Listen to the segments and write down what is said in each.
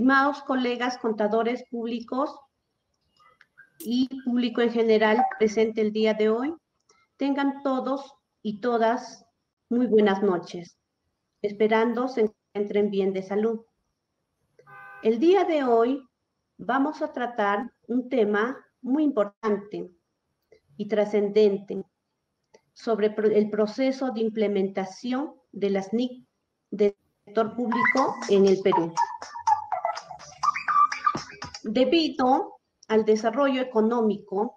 Estimados colegas contadores públicos y público en general presente el día de hoy, tengan todos y todas muy buenas noches, esperando se encuentren bien de salud. El día de hoy vamos a tratar un tema muy importante y trascendente sobre el proceso de implementación de las NIC del sector público en el Perú. Debido al desarrollo económico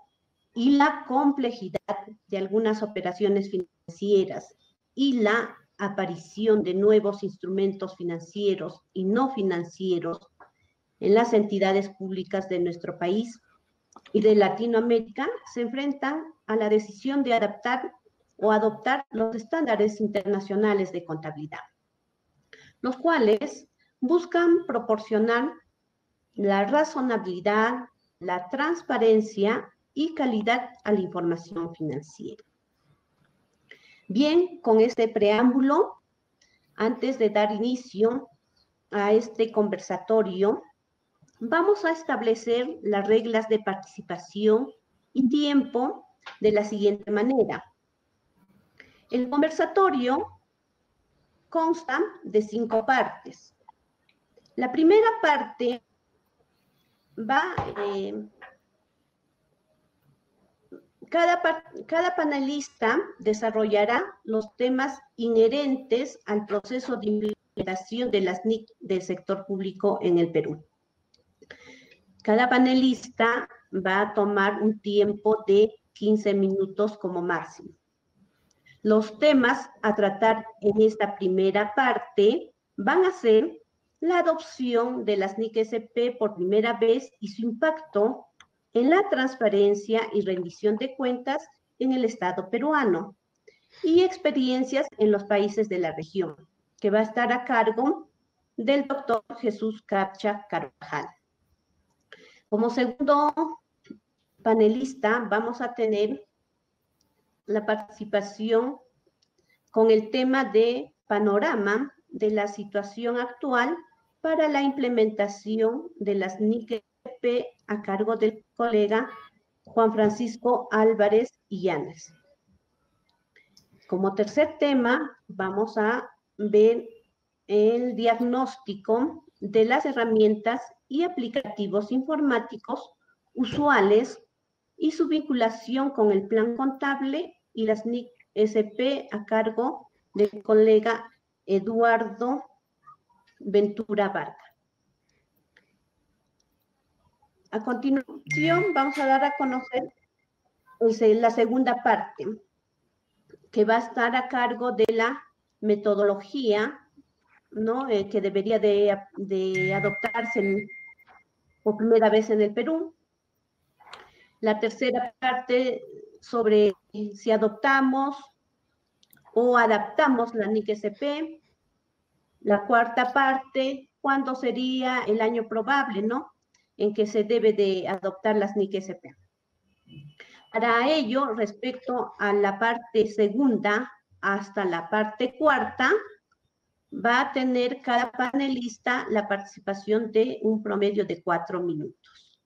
y la complejidad de algunas operaciones financieras y la aparición de nuevos instrumentos financieros y no financieros en las entidades públicas de nuestro país y de Latinoamérica, se enfrentan a la decisión de adaptar o adoptar los estándares internacionales de contabilidad, los cuales buscan proporcionar la razonabilidad, la transparencia y calidad a la información financiera. Bien, con este preámbulo, antes de dar inicio a este conversatorio, vamos a establecer las reglas de participación y tiempo de la siguiente manera. El conversatorio consta de 5 partes. La primera parte cada panelista desarrollará los temas inherentes al proceso de implementación de las NIC del sector público en el Perú. Cada panelista va a tomar un tiempo de 15 minutos como máximo. Los temas a tratar en esta primera parte van a ser la adopción de las NIC-SP por primera vez y su impacto en la transparencia y rendición de cuentas en el Estado peruano y experiencias en los países de la región, que va a estar a cargo del doctor Jesús Capcha Carvajal. Como segundo panelista vamos a tener la participación con el tema de panorama de la situación actual para la implementación de las NIC-SP a cargo del colega Juan Francisco Álvarez Illanes. Como tercer tema, vamos a ver el diagnóstico de las herramientas y aplicativos informáticos usuales y su vinculación con el plan contable y las NIC-SP a cargo del colega Eduardo Ventura Vargas. A continuación, vamos a dar a conocer la segunda parte, que va a estar a cargo de la metodología, ¿no? Que debería de adoptarse por primera vez en el Perú. La tercera parte sobre si adoptamos o adaptamos la NIC-SP. La cuarta parte, ¿cuándo sería el año probable, no?, en que se debe de adoptar las NIC-SP. Para ello, respecto a la parte segunda hasta la parte cuarta, va a tener cada panelista la participación de un promedio de 4 minutos.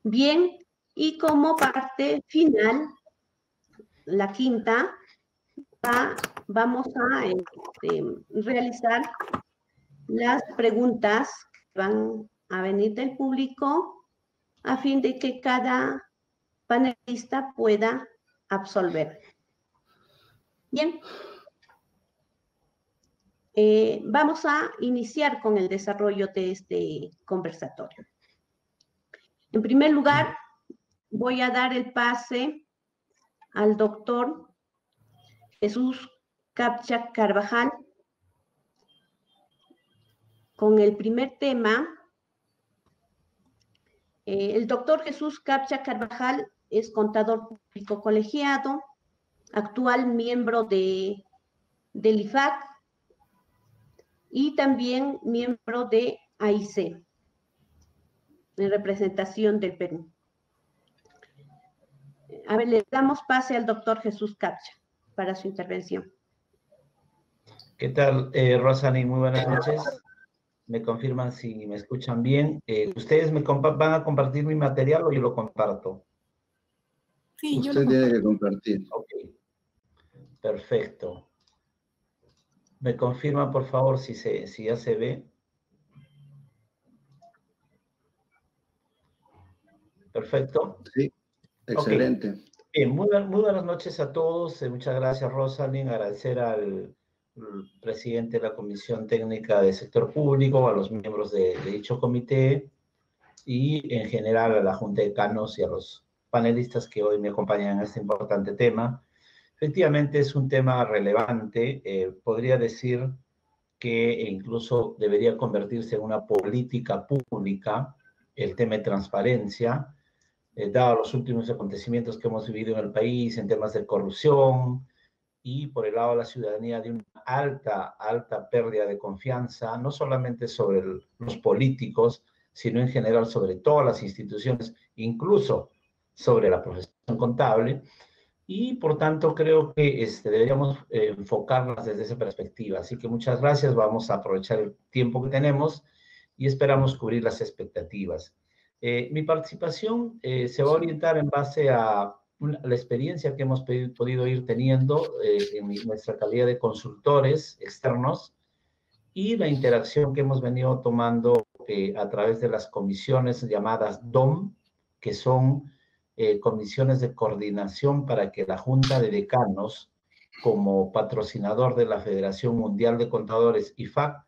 Bien, y como parte final, la quinta, vamos a realizar las preguntas que van a venir del público a fin de que cada panelista pueda absolver. Bien. Vamos a iniciar con el desarrollo de este conversatorio. En primer lugar, voy a dar el pase al doctor Jesús Capcha Carvajal con el primer tema. El doctor Jesús Capcha Carvajal es contador público colegiado, actual miembro del IFAC y también miembro de AIC, en representación del Perú. A ver, le damos pase al doctor Jesús Capcha para su intervención. ¿Qué tal, Rosani? Muy buenas noches. Me confirman si me escuchan bien. ¿Ustedes van a compartir mi material o yo lo comparto? Sí, yo lo Usted tiene que compartir. Ok, perfecto. ¿Me confirman, por favor, si ya se ve? Perfecto. Sí, excelente. Ok. Bien, muy buenas noches a todos. Muchas gracias, Rosalind. Agradecer al presidente de la Comisión Técnica del Sector Público, a los miembros de dicho comité y en general a la Junta de Decanos y a los panelistas que hoy me acompañan en este importante tema. Efectivamente, es un tema relevante. Podría decir que incluso debería convertirse en una política pública, el tema de transparencia, dado los últimos acontecimientos que hemos vivido en el país en temas de corrupción y por el lado de la ciudadanía de una alta pérdida de confianza, no solamente sobre los políticos, sino en general sobre todas las instituciones, incluso sobre la profesión contable. Y por tanto creo que deberíamos enfocarlas desde esa perspectiva. Así que muchas gracias, vamos a aprovechar el tiempo que tenemos y esperamos cubrir las expectativas. Mi participación se va a orientar en base a la experiencia que hemos podido ir teniendo en nuestra calidad de consultores externos y la interacción que hemos venido tomando a través de las comisiones llamadas DOM, que son comisiones de coordinación para que la Junta de Decanos, como patrocinador de la Federación Mundial de Contadores IFAC,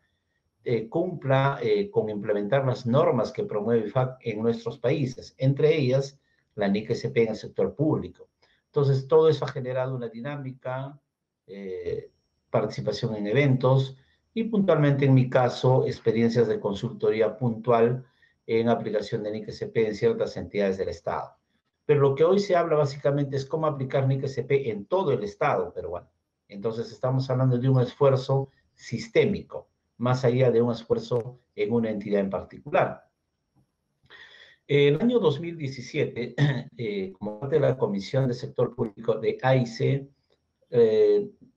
cumpla con implementar las normas que promueve IFAC en nuestros países, entre ellas la NIC-SP en el sector público. Entonces, todo eso ha generado una dinámica, participación en eventos y puntualmente, en mi caso, experiencias de consultoría puntual en aplicación de NIC-SP en ciertas entidades del Estado. Pero lo que hoy se habla básicamente es cómo aplicar NIC-SP en todo el Estado peruano. Entonces, estamos hablando de un esfuerzo sistémico, más allá de un esfuerzo en una entidad en particular. El año 2017, como parte de la Comisión de Sector Público de AIC,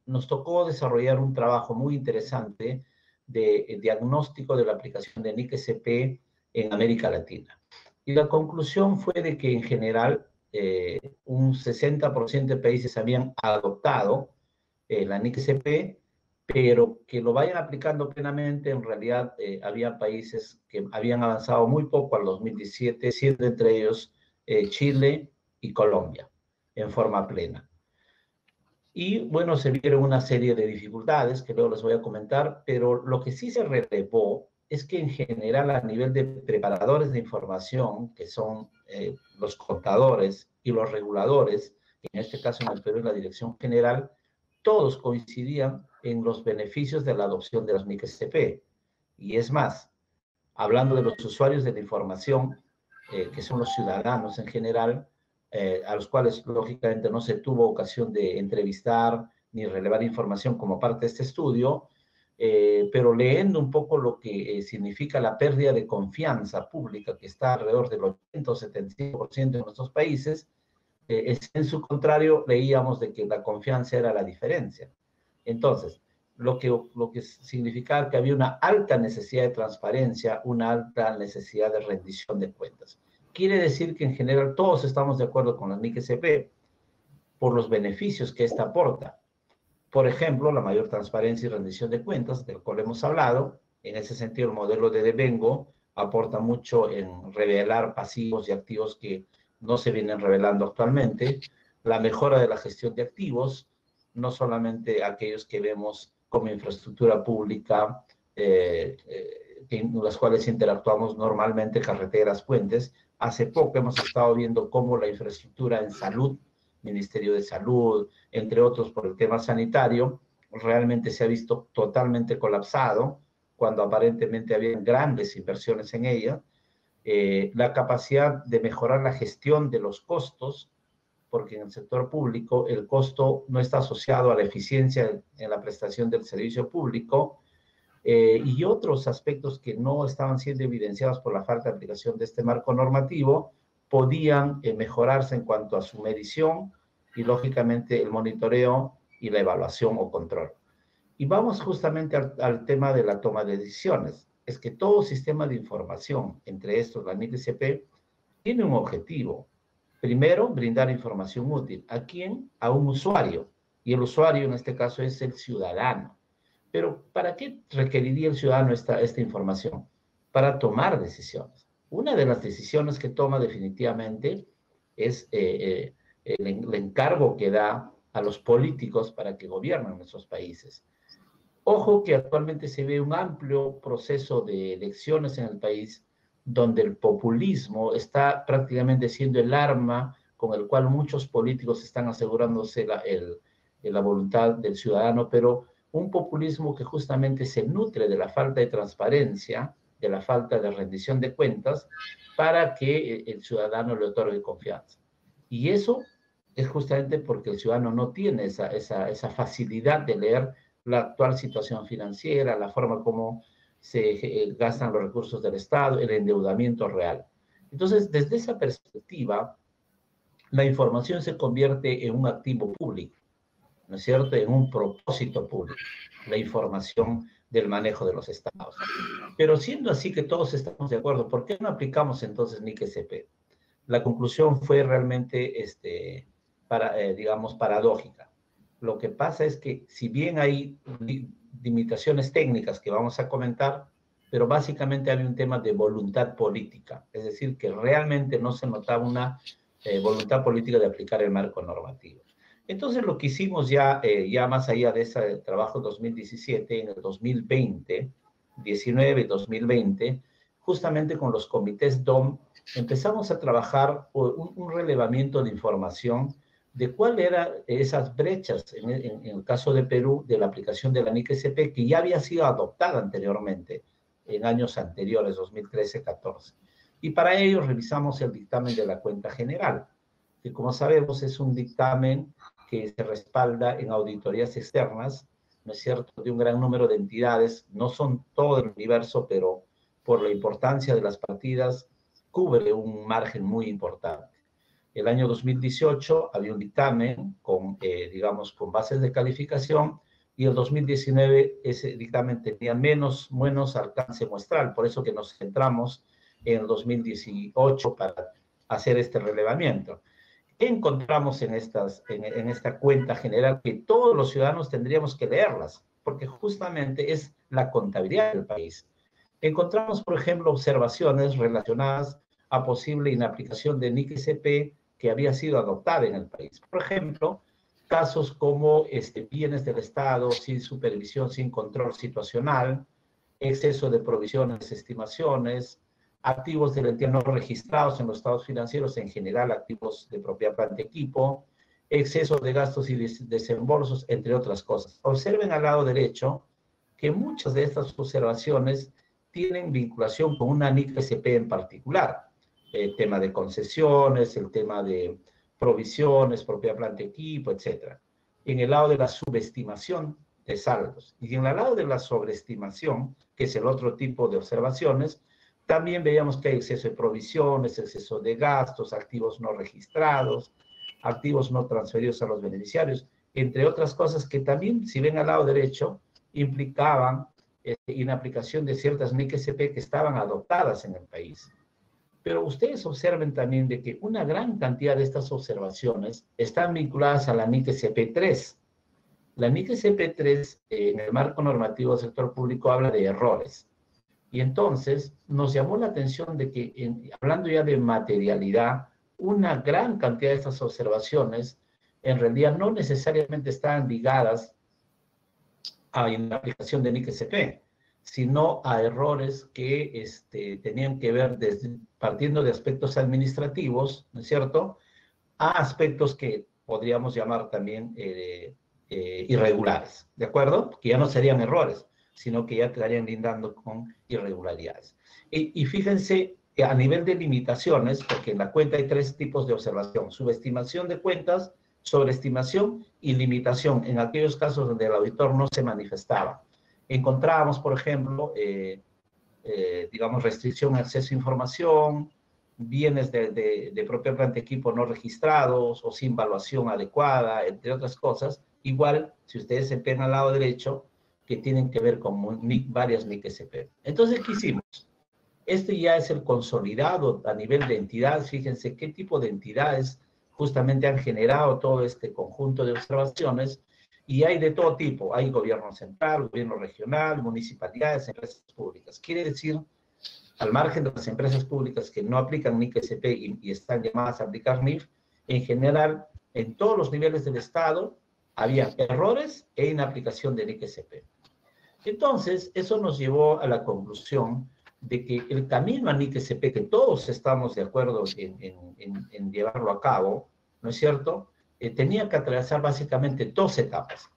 nos tocó desarrollar un trabajo muy interesante de diagnóstico de la aplicación de NIC-SP en América Latina. Y la conclusión fue de que en general un 60% de países habían adoptado la NIC-SP, pero que lo vayan aplicando plenamente, en realidad había países que habían avanzado muy poco al 2017, siendo entre ellos Chile y Colombia, en forma plena. Y bueno, se vieron una serie de dificultades que luego les voy a comentar, pero lo que sí se relevó es que en general a nivel de preparadores de información, que son los contadores y los reguladores, en este caso en el Perú la Dirección General, todos coincidían en los beneficios de la adopción de las NIC-SP. Y es más, hablando de los usuarios de la información, que son los ciudadanos en general, a los cuales lógicamente no se tuvo ocasión de entrevistar ni relevar información como parte de este estudio, pero leyendo un poco lo que significa la pérdida de confianza pública, que está alrededor del 80 o 75% en nuestros países, en su contrario, leíamos de que la confianza era la diferencia. Entonces, lo que significaba que había una alta necesidad de transparencia, una alta necesidad de rendición de cuentas. Quiere decir que en general todos estamos de acuerdo con la NIC-SP por los beneficios que esta aporta. Por ejemplo, la mayor transparencia y rendición de cuentas, del cual hemos hablado. En ese sentido, el modelo de Devengo aporta mucho en revelar pasivos y activos que no se vienen revelando actualmente. La mejora de la gestión de activos, no solamente aquellos que vemos como infraestructura pública, en las cuales interactuamos normalmente, carreteras, puentes. Hace poco hemos estado viendo cómo la infraestructura en salud, Ministerio de Salud, entre otros por el tema sanitario, realmente se ha visto totalmente colapsado cuando aparentemente habían grandes inversiones en ella. La capacidad de mejorar la gestión de los costos, porque en el sector público el costo no está asociado a la eficiencia en la prestación del servicio público, y otros aspectos que no estaban siendo evidenciados por la falta de aplicación de este marco normativo, podían mejorarse en cuanto a su medición y, lógicamente, el monitoreo y la evaluación o control. Y vamos justamente al tema de la toma de decisiones. es que todo sistema de información, entre estos la NIC-SP, tiene un objetivo. Primero, brindar información útil. ¿A quién? A un usuario. Y el usuario en este caso es el ciudadano. Pero ¿para qué requeriría el ciudadano esta información? Para tomar decisiones. Una de las decisiones que toma definitivamente es el encargo que da a los políticos para que gobiernen nuestros países. Ojo que actualmente se ve un amplio proceso de elecciones en el país donde el populismo está prácticamente siendo el arma con el cual muchos políticos están asegurándose la voluntad del ciudadano, pero un populismo que justamente se nutre de la falta de transparencia, de la falta de rendición de cuentas, para que el ciudadano le otorgue confianza. Y eso es justamente porque el ciudadano no tiene esa facilidad de leer la actual situación financiera, la forma como se gastan los recursos del Estado, el endeudamiento real. Entonces, desde esa perspectiva, la información se convierte en un activo público, ¿no es cierto?, en un propósito público, la información del manejo de los estados. Pero siendo así que todos estamos de acuerdo, ¿por qué no aplicamos entonces NIC-SP? La conclusión fue realmente, digamos, paradójica. Lo que pasa es que si bien hay limitaciones técnicas que vamos a comentar, pero básicamente había un tema de voluntad política, es decir, que realmente no se notaba una voluntad política de aplicar el marco normativo. Entonces, lo que hicimos ya más allá de ese trabajo 2017, en el 2020, 19 y 2020, justamente con los comités DOM, empezamos a trabajar un relevamiento de información de cuáles eran esas brechas, en el caso de Perú, de la aplicación de la NIC-SP, que ya había sido adoptada anteriormente, en años anteriores, 2013-14. Y para ello revisamos el dictamen de la cuenta general, que como sabemos es un dictamen que se respalda en auditorías externas, ¿no es cierto?, de un gran número de entidades, no son todo el universo, pero por la importancia de las partidas, cubre un margen muy importante. El año 2018 había un dictamen con, digamos, con bases de calificación, y el 2019 ese dictamen tenía menos alcance muestral, por eso que nos centramos en el 2018 para hacer este relevamiento. ¿Qué encontramos en esta cuenta general? Que todos los ciudadanos tendríamos que leerlas, porque justamente es la contabilidad del país. Encontramos, por ejemplo, observaciones relacionadas a posible inaplicación de NIC-SP que había sido adoptada en el país. Por ejemplo, casos como bienes del Estado sin supervisión, sin control situacional, exceso de provisiones, estimaciones, activos de la entidad no registrados en los estados financieros, en general activos de propiedad, planta, equipo, exceso de gastos y desembolsos, entre otras cosas. Observen al lado derecho que muchas de estas observaciones tienen vinculación con una NIC-SP en particular. El tema de concesiones, el tema de provisiones, propiedad, planta, equipo, etc. En el lado de la subestimación de saldos. Y en el lado de la sobreestimación, que es el otro tipo de observaciones, también veíamos que hay exceso de provisiones, exceso de gastos, activos no registrados, activos no transferidos a los beneficiarios, entre otras cosas que también, si ven al lado derecho, implicaban inaplicación de ciertas NIC-SP que estaban adoptadas en el país. Pero ustedes observen también de que una gran cantidad de estas observaciones están vinculadas a la NIC-SP 3. La NIC-SP 3, en el marco normativo del sector público, habla de errores. Y entonces nos llamó la atención de que, hablando ya de materialidad, una gran cantidad de estas observaciones en realidad no necesariamente estaban ligadas a la aplicación de NIC-SP, sino a errores que tenían que ver partiendo de aspectos administrativos, ¿no es cierto?, a aspectos que podríamos llamar también irregulares, ¿de acuerdo? Que ya no serían errores, sino que ya estarían lindando con irregularidades. Y fíjense, a nivel de limitaciones, porque en la cuenta hay 3 tipos de observación: subestimación de cuentas, sobreestimación y limitación, en aquellos casos donde el auditor no se manifestaba. Encontrábamos, por ejemplo, digamos, restricción a acceso a información, bienes de propiedad, planta, equipo no registrados o sin valuación adecuada, entre otras cosas. Igual, si ustedes se ven al lado derecho, que tienen que ver con varias NIC-SP. Entonces, ¿qué hicimos? Este ya es el consolidado a nivel de entidades. Fíjense qué tipo de entidades justamente han generado todo este conjunto de observaciones, y hay de todo tipo. Hay gobierno central, gobierno regional, municipalidades, empresas públicas. Quiere decir, al margen de las empresas públicas que no aplican NIC-SP y están llamadas a aplicar NIF, en general, en todos los niveles del Estado, había errores e inaplicación de NIC-SP. Entonces, eso nos llevó a la conclusión de que el camino a NIC-SP, que todos estamos de acuerdo en llevarlo a cabo, ¿no es cierto?, tenía que atravesar básicamente dos etapas.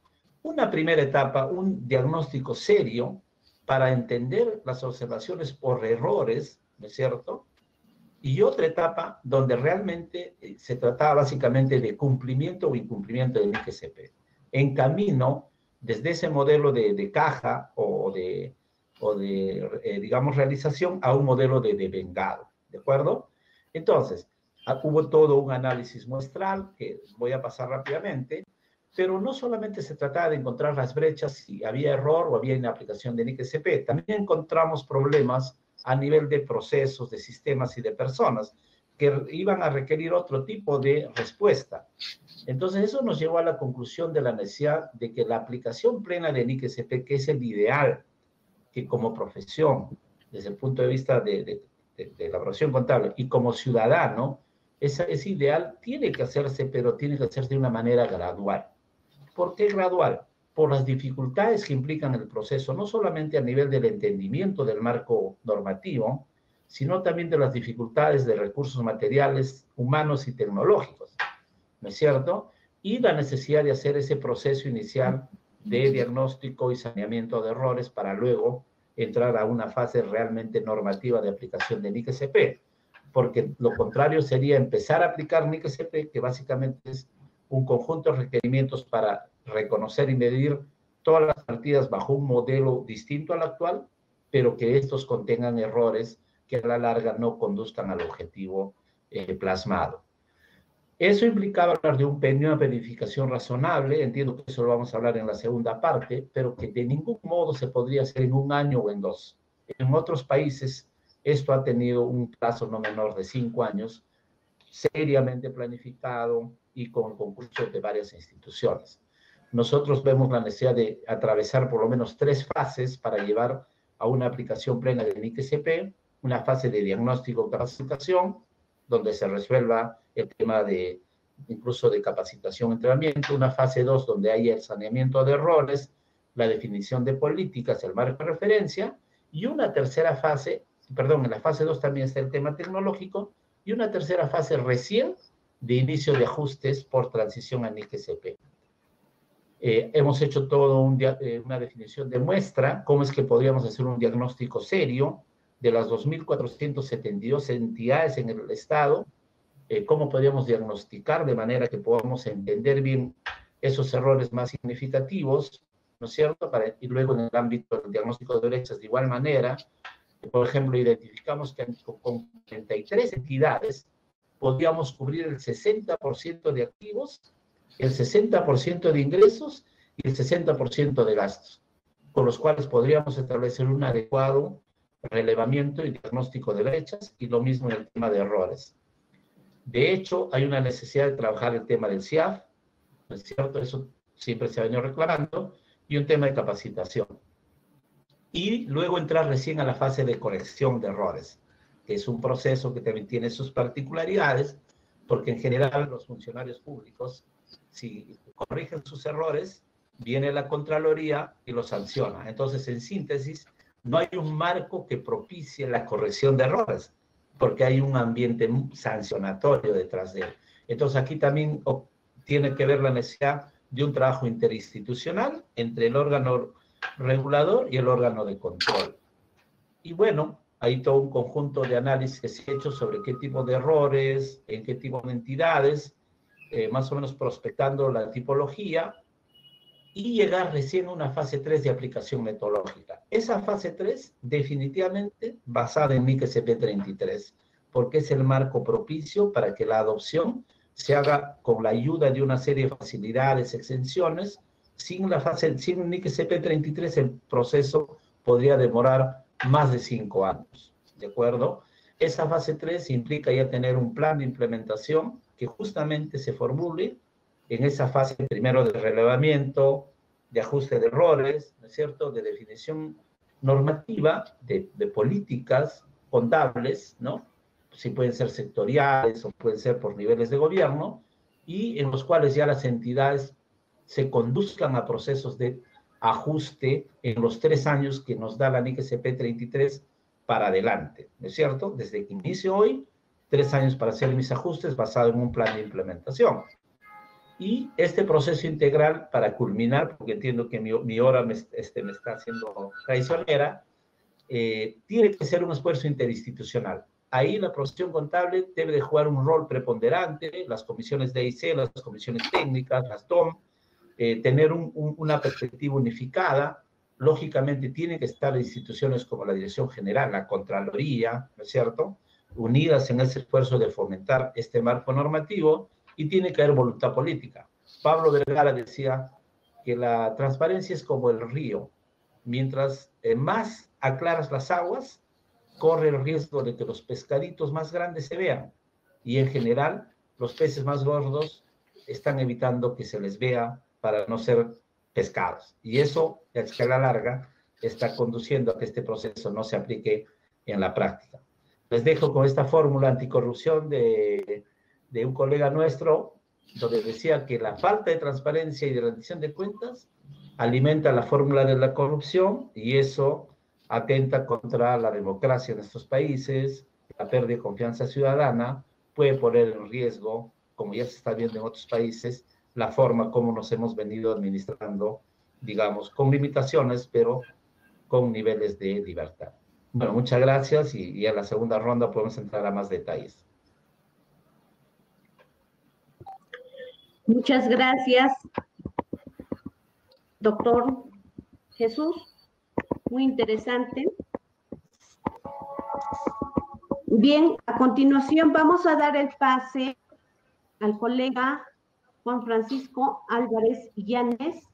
Una primera etapa, un diagnóstico serio para entender las observaciones por errores, ¿no es cierto?, y otra etapa donde realmente se trataba básicamente de cumplimiento o incumplimiento de NIC-SP. En camino, desde ese modelo de caja o de digamos, realización a un modelo de vengado, ¿de acuerdo? Entonces, hubo todo un análisis muestral que voy a pasar rápidamente, pero no solamente se trataba de encontrar las brechas si había error o había inaplicación de NIC-SP, también encontramos problemas a nivel de procesos, de sistemas y de personas que iban a requerir otro tipo de respuesta. Entonces, eso nos llevó a la conclusión de la necesidad de que la aplicación plena de NIC-SP, que es el ideal, que como profesión, desde el punto de vista de elaboración contable y como ciudadano, ese ideal tiene que hacerse, pero tiene que hacerse de una manera gradual. ¿Por qué gradual? Por las dificultades que implican el proceso, no solamente a nivel del entendimiento del marco normativo, sino también de las dificultades de recursos materiales, humanos y tecnológicos, ¿no es cierto? Y la necesidad de hacer ese proceso inicial de diagnóstico y saneamiento de errores para luego entrar a una fase realmente normativa de aplicación de NIC-SP, porque lo contrario sería empezar a aplicar NIC-SP, que básicamente es un conjunto de requerimientos para reconocer y medir todas las partidas bajo un modelo distinto al actual, pero que estos contengan errores que a la larga no conduzcan al objetivo plasmado. Eso implicaba hablar de una verificación razonable, entiendo que eso lo vamos a hablar en la segunda parte, pero que de ningún modo se podría hacer en un año o en dos. En otros países esto ha tenido un plazo no menor de 5 años, seriamente planificado y con concurso de varias instituciones. Nosotros vemos la necesidad de atravesar por lo menos 3 fases para llevar a una aplicación plena de NIC-SP, una fase de diagnóstico y capacitación, donde se resuelva el tema de incluso de capacitación, entrenamiento, una fase 2 donde haya el saneamiento de errores, la definición de políticas, el marco de referencia, y una tercera fase, perdón, en la fase 2 también está el tema tecnológico, y una tercera fase recién de inicio de ajustes por transición a NIC-SP. Hemos hecho todo una definición de muestra, cómo es que podríamos hacer un diagnóstico serio de las 2.472 entidades en el Estado, cómo podríamos diagnosticar de manera que podamos entender bien esos errores más significativos, ¿no es cierto? Y luego en el ámbito del diagnóstico de brechas de igual manera, por ejemplo, identificamos que con 33 entidades podíamos cubrir el 60% de activos, el 60% de ingresos y el 60% de gastos, con los cuales podríamos establecer un adecuado relevamiento y diagnóstico de brechas, y lo mismo en el tema de errores. De hecho, hay una necesidad de trabajar el tema del CIAF, ¿no es cierto? Eso siempre se ha venido reclamando, y un tema de capacitación. Y luego entrar recién a la fase de corrección de errores, que es un proceso que también tiene sus particularidades, porque en general los funcionarios públicos, si corrigen sus errores, viene la Contraloría y los sanciona. Entonces, en síntesis, no hay un marco que propicie la corrección de errores, porque hay un ambiente sancionatorio detrás de él. Entonces, aquí también tiene que ver la necesidad de un trabajo interinstitucional entre el órgano regulador y el órgano de control. Y bueno, hay todo un conjunto de análisis que se ha hecho sobre qué tipo de errores, en qué tipo de entidades, más o menos prospectando la tipología, y llegar recién a una fase 3 de aplicación metodológica. Esa fase 3 definitivamente basada en NIC-SP 33, porque es el marco propicio para que la adopción se haga con la ayuda de una serie de facilidades, exenciones, sin NIC CP33 el proceso podría demorar más de 5 años, ¿de acuerdo? Esa fase 3 implica ya tener un plan de implementación que justamente se formule en esa fase primero de relevamiento, de ajuste de errores, ¿no es cierto?, de definición normativa de políticas contables, ¿no? Si pueden ser sectoriales o pueden ser por niveles de gobierno, y en los cuales ya las entidades se conduzcan a procesos de ajuste en los 3 años que nos da la NIC CP33 para adelante, ¿no es cierto? Desde que inicio hoy, 3 años para hacer mis ajustes basado en un plan de implementación. Y este proceso integral para culminar, porque entiendo que mi hora me está haciendo traicionera, tiene que ser un esfuerzo interinstitucional. Ahí la profesión contable debe de jugar un rol preponderante, las comisiones de IC, las comisiones técnicas, las TOM, tener una perspectiva unificada. Lógicamente tienen que estar instituciones como la Dirección General, la Contraloría, ¿no es cierto?, unidas en ese esfuerzo de fomentar este marco normativo, y tiene que haber voluntad política. Pablo Vergara decía que la transparencia es como el río. Mientras más aclaras las aguas, corre el riesgo de que los pescaditos más grandes se vean. Y en general, los peces más gordos están evitando que se les vea para no ser pescados. Y eso, a escala larga, está conduciendo a que este proceso no se aplique en la práctica. Les dejo con esta fórmula anticorrupción de un colega nuestro, donde decía que la falta de transparencia y de rendición de cuentas alimenta la fórmula de la corrupción, y eso atenta contra la democracia en estos países, la pérdida de confianza ciudadana, puede poner en riesgo, como ya se está viendo en otros países, la forma como nos hemos venido administrando, digamos, con limitaciones, pero con niveles de libertad. Bueno, muchas gracias, y en la segunda ronda podemos entrar a más detalles. Muchas gracias, doctor Jesús. Muy interesante. Bien, a continuación vamos a dar el pase al colega Juan Francisco Álvarez Llanes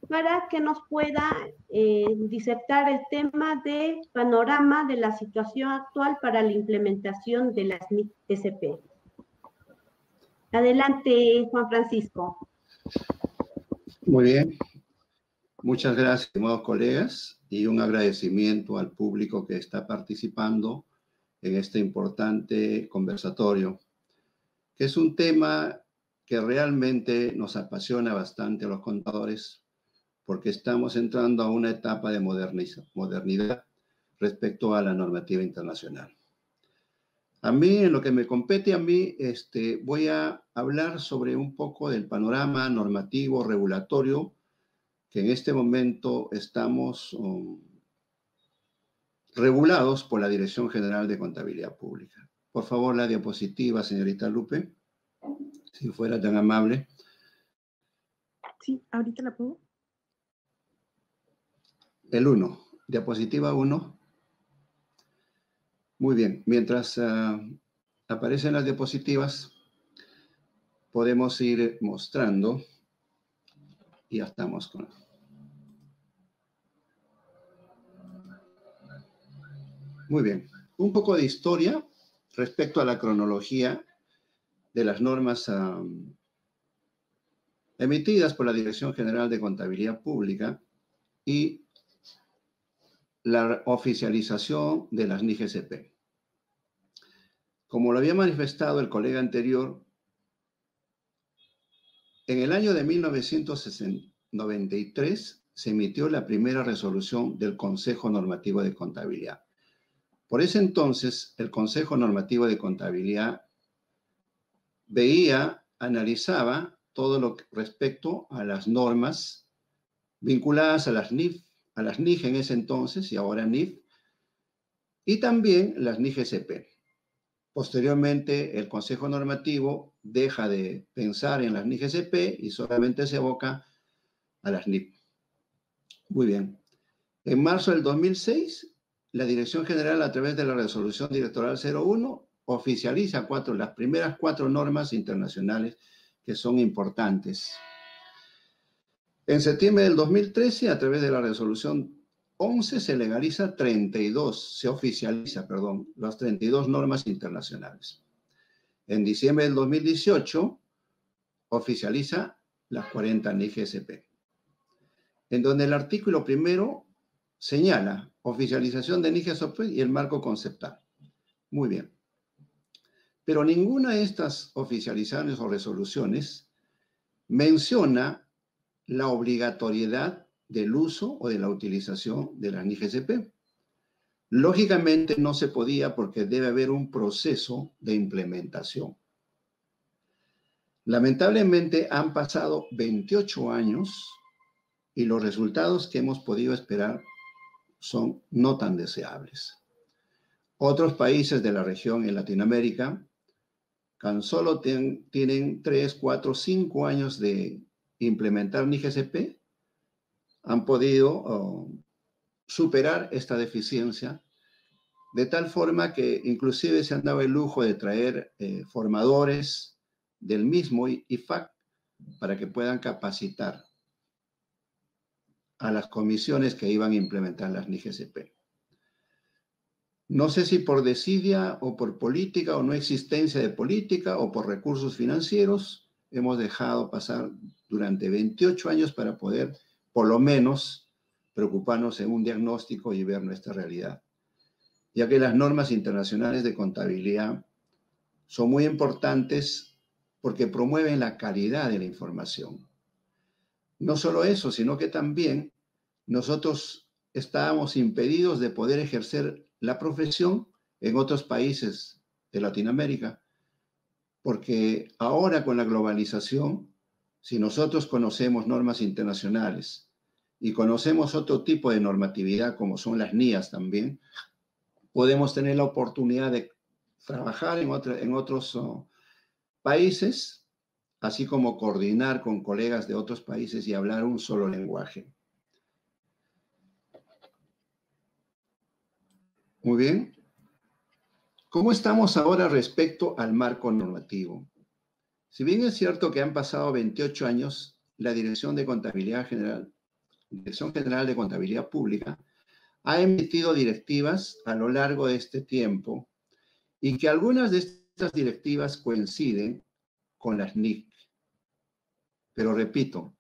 para que nos pueda disertar el tema de panorama de la situación actual para la implementación de las NIC SP. Adelante, Juan Francisco. Muy bien. Muchas gracias, estimados colegas, y un agradecimiento al público que está participando en este importante conversatorio, que es un tema que realmente nos apasiona bastante a los contadores, porque estamos entrando a una etapa de modernidad respecto a la normativa internacional. A mí, en lo que me compete a mí, voy a hablar sobre un poco del panorama normativo, regulatorio, que en este momento estamos regulados por la Dirección General de Contabilidad Pública. Por favor, la diapositiva, señorita Lupe, si fuera tan amable. Sí, ahorita la pongo. El 1, diapositiva 1. Muy bien, mientras aparecen las diapositivas, podemos ir mostrando. Y ya estamos con... Muy bien, un poco de historia respecto a la cronología de las normas emitidas por la Dirección General de Contabilidad Pública y la oficialización de las NIC SP. Como lo había manifestado el colega anterior, en el año de 1993 se emitió la primera resolución del Consejo Normativo de Contabilidad. Por ese entonces, el Consejo Normativo de Contabilidad analizaba todo lo respecto a las normas vinculadas a las NIF, a las NIG en ese entonces y ahora NIF, y también las NIG SP. Posteriormente, el Consejo Normativo deja de pensar en las NIG SP y solamente se evoca a las NIF. Muy bien. En marzo del 2006, la Dirección General, a través de la Resolución Directoral 01, oficializa las primeras 4 normas internacionales que son importantes. En septiembre del 2013, a través de la resolución 11, se legaliza 32, se oficializa, perdón, las 32 normas internacionales. En diciembre del 2018, oficializa las 40 NIGSP, en donde el artículo primero señala oficialización de NIGSP y el marco conceptual. Muy bien. Pero ninguna de estas oficializaciones o resoluciones menciona la obligatoriedad del uso o de la utilización de la NIGSP. Lógicamente no se podía porque debe haber un proceso de implementación. Lamentablemente han pasado 28 años y los resultados que hemos podido esperar son no tan deseables. Otros países de la región en Latinoamérica tan solo tienen 3, 4, 5 años de implementar NIGSP, han podido superar esta deficiencia, de tal forma que inclusive se han dado el lujo de traer formadores del mismo IFAC para que puedan capacitar a las comisiones que iban a implementar las NIGSP. No sé si por desidia o por política o no existencia de política o por recursos financieros, hemos dejado pasar durante 28 años para poder, por lo menos, preocuparnos en un diagnóstico y ver nuestra realidad. Ya que las normas internacionales de contabilidad son muy importantes porque promueven la calidad de la información. No solo eso, sino que también nosotros estábamos impedidos de poder ejercer la profesión en otros países de Latinoamérica, porque ahora con la globalización, si nosotros conocemos normas internacionales y conocemos otro tipo de normatividad como son las NIAs también, podemos tener la oportunidad de trabajar en otros países, así como coordinar con colegas de otros países y hablar un solo lenguaje. Muy bien. ¿Cómo estamos ahora respecto al marco normativo? Si bien es cierto que han pasado 28 años, la Dirección General de Contabilidad Pública ha emitido directivas a lo largo de este tiempo y que algunas de estas directivas coinciden con las NIC. Pero repito,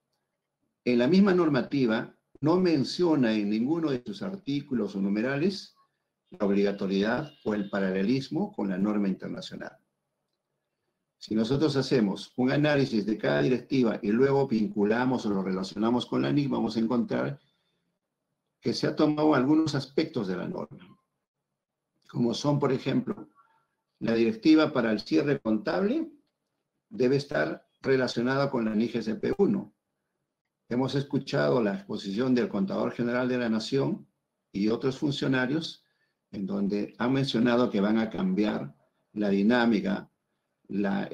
en la misma normativa no menciona en ninguno de sus artículos o numerales la obligatoriedad o el paralelismo con la norma internacional. Si nosotros hacemos un análisis de cada directiva y luego vinculamos o lo relacionamos con la NIC, vamos a encontrar que se ha tomado algunos aspectos de la norma, como son, por ejemplo, la directiva para el cierre contable debe estar relacionada con la NIGSP 1. Hemos escuchado la exposición del Contador General de la Nación y otros funcionarios en donde han mencionado que van a cambiar la dinámica, la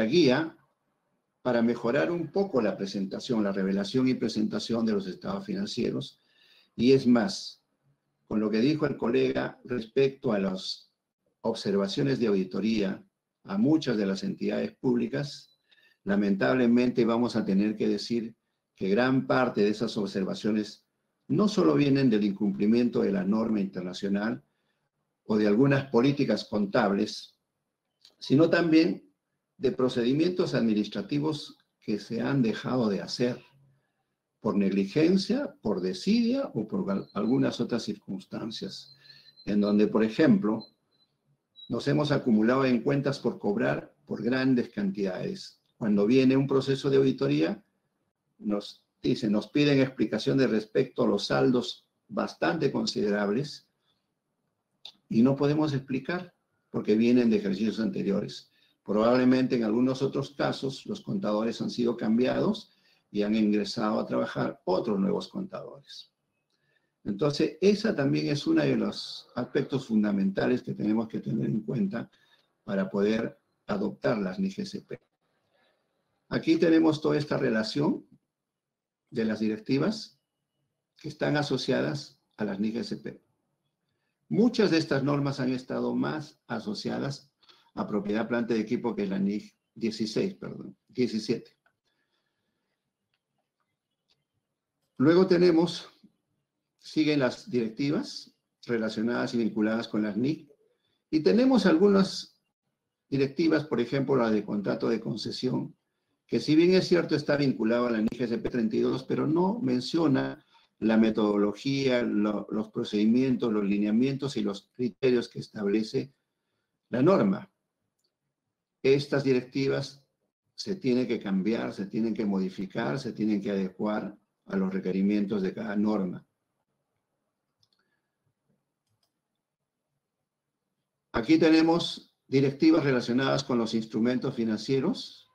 guía para mejorar un poco la presentación, la revelación y presentación de los estados financieros. Y es más, con lo que dijo el colega respecto a las observaciones de auditoría a muchas de las entidades públicas, lamentablemente vamos a tener que decir que gran parte de esas observaciones no solo vienen del incumplimiento de la norma internacional o de algunas políticas contables, sino también de procedimientos administrativos que se han dejado de hacer por negligencia, por desidia o por algunas otras circunstancias, en donde, por ejemplo, nos hemos acumulado en cuentas por cobrar por grandes cantidades. Cuando viene un proceso de auditoría, nos piden explicaciones respecto a los saldos bastante considerables y no podemos explicar porque vienen de ejercicios anteriores. Probablemente en algunos otros casos los contadores han sido cambiados y han ingresado a trabajar otros nuevos contadores. Entonces, esa también es uno de los aspectos fundamentales que tenemos que tener en cuenta para poder adoptar las NIGSP. Aquí tenemos toda esta relación de las directivas que están asociadas a las NIGSP. Muchas de estas normas han estado más asociadas a propiedad, planta de equipo que la NIG 17. Luego tenemos, siguen las directivas relacionadas y vinculadas con las NIC, y tenemos algunas directivas, por ejemplo, la de contrato de concesión, que si bien es cierto está vinculado a la NIC GCP 32, pero no menciona la metodología, los procedimientos, los lineamientos y los criterios que establece la norma. Estas directivas se tienen que cambiar, se tienen que modificar, se tienen que adecuar a los requerimientos de cada norma. Aquí tenemos directivas relacionadas con los instrumentos financieros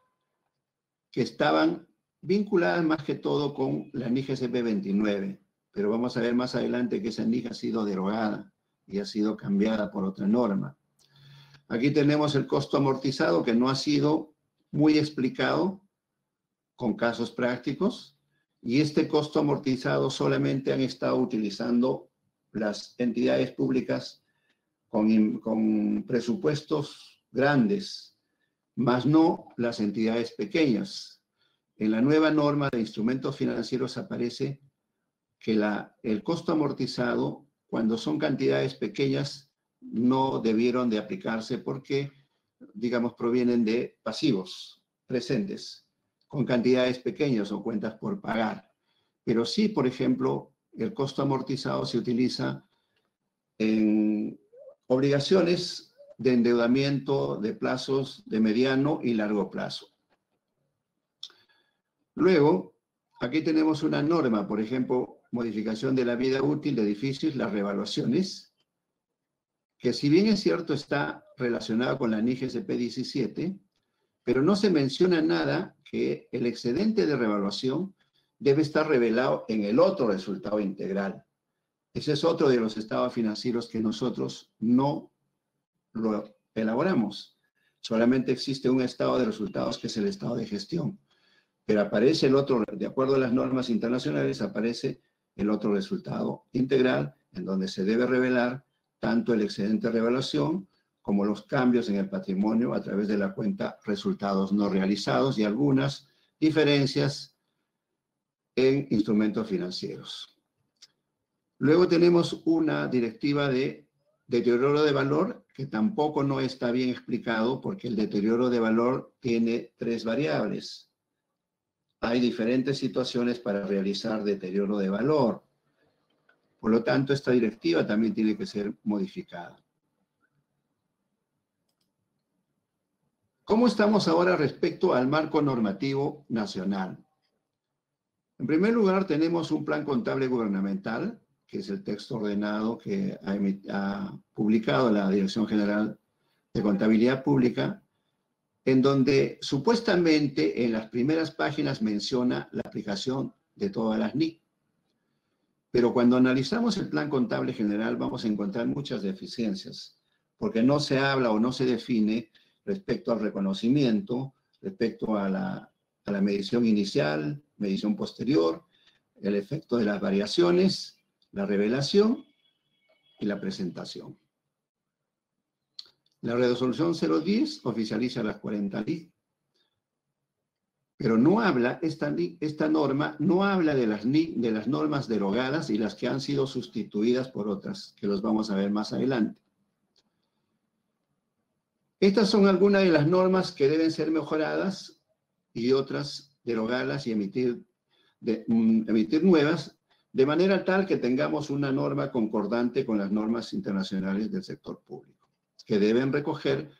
que estaban vinculadas más que todo con la NIC GCP 29, pero vamos a ver más adelante que esa NIC ha sido derogada y ha sido cambiada por otra norma. Aquí tenemos el costo amortizado que no ha sido muy explicado con casos prácticos, y este costo amortizado solamente han estado utilizando las entidades públicas con presupuestos grandes, más no las entidades pequeñas. En la nueva norma de instrumentos financieros aparece que el costo amortizado, cuando son cantidades pequeñas, no debieron de aplicarse porque, digamos, provienen de pasivos presentes, con cantidades pequeñas o cuentas por pagar. Pero sí, por ejemplo, el costo amortizado se utiliza en obligaciones de endeudamiento de plazos de mediano y largo plazo. Luego, aquí tenemos una norma, por ejemplo, modificación de la vida útil de edificios, las revaluaciones, que si bien es cierto está relacionada con la NIC GCP 17, pero no se menciona nada que el excedente de revaluación debe estar revelado en el otro resultado integral. Ese es otro de los estados financieros que nosotros no lo elaboramos. Solamente existe un estado de resultados que es el estado de gestión. Pero aparece el otro, de acuerdo a las normas internacionales, aparece el otro resultado integral en donde se debe revelar tanto el excedente de revaluación como los cambios en el patrimonio a través de la cuenta resultados no realizados y algunas diferencias en instrumentos financieros. Luego tenemos una directiva de deterioro de valor que tampoco no está bien explicado porque el deterioro de valor tiene 3 variables. Hay diferentes situaciones para realizar deterioro de valor. Por lo tanto, esta directiva también tiene que ser modificada. ¿Cómo estamos ahora respecto al marco normativo nacional? En primer lugar, tenemos un plan contable gubernamental, que es el texto ordenado que ha publicado la Dirección General de Contabilidad Pública, en donde supuestamente en las primeras páginas menciona la aplicación de todas las NIC. Pero cuando analizamos el plan contable general vamos a encontrar muchas deficiencias, porque no se habla o no se define respecto al reconocimiento, respecto a la medición inicial, medición posterior, el efecto de las variaciones, la revelación y la presentación. La resolución 010 oficializa las 40 NIC, pero no habla, esta norma no habla de las NIC, de las normas derogadas y las que han sido sustituidas por otras, que los vamos a ver más adelante. Estas son algunas de las normas que deben ser mejoradas y otras derogadas y emitir nuevas, de manera tal que tengamos una norma concordante con las normas internacionales del sector público, que deben recoger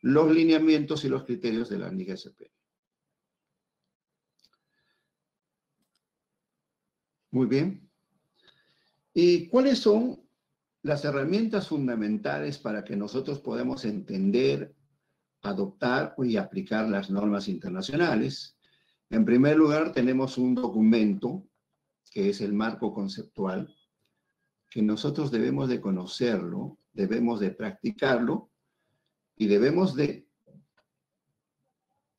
los lineamientos y los criterios de la NIC GCP. Muy bien. ¿Y cuáles son las herramientas fundamentales para que nosotros podamos entender, adoptar y aplicar las normas internacionales? En primer lugar, tenemos un documento que es el marco conceptual, que nosotros debemos de conocerlo, debemos de practicarlo y debemos de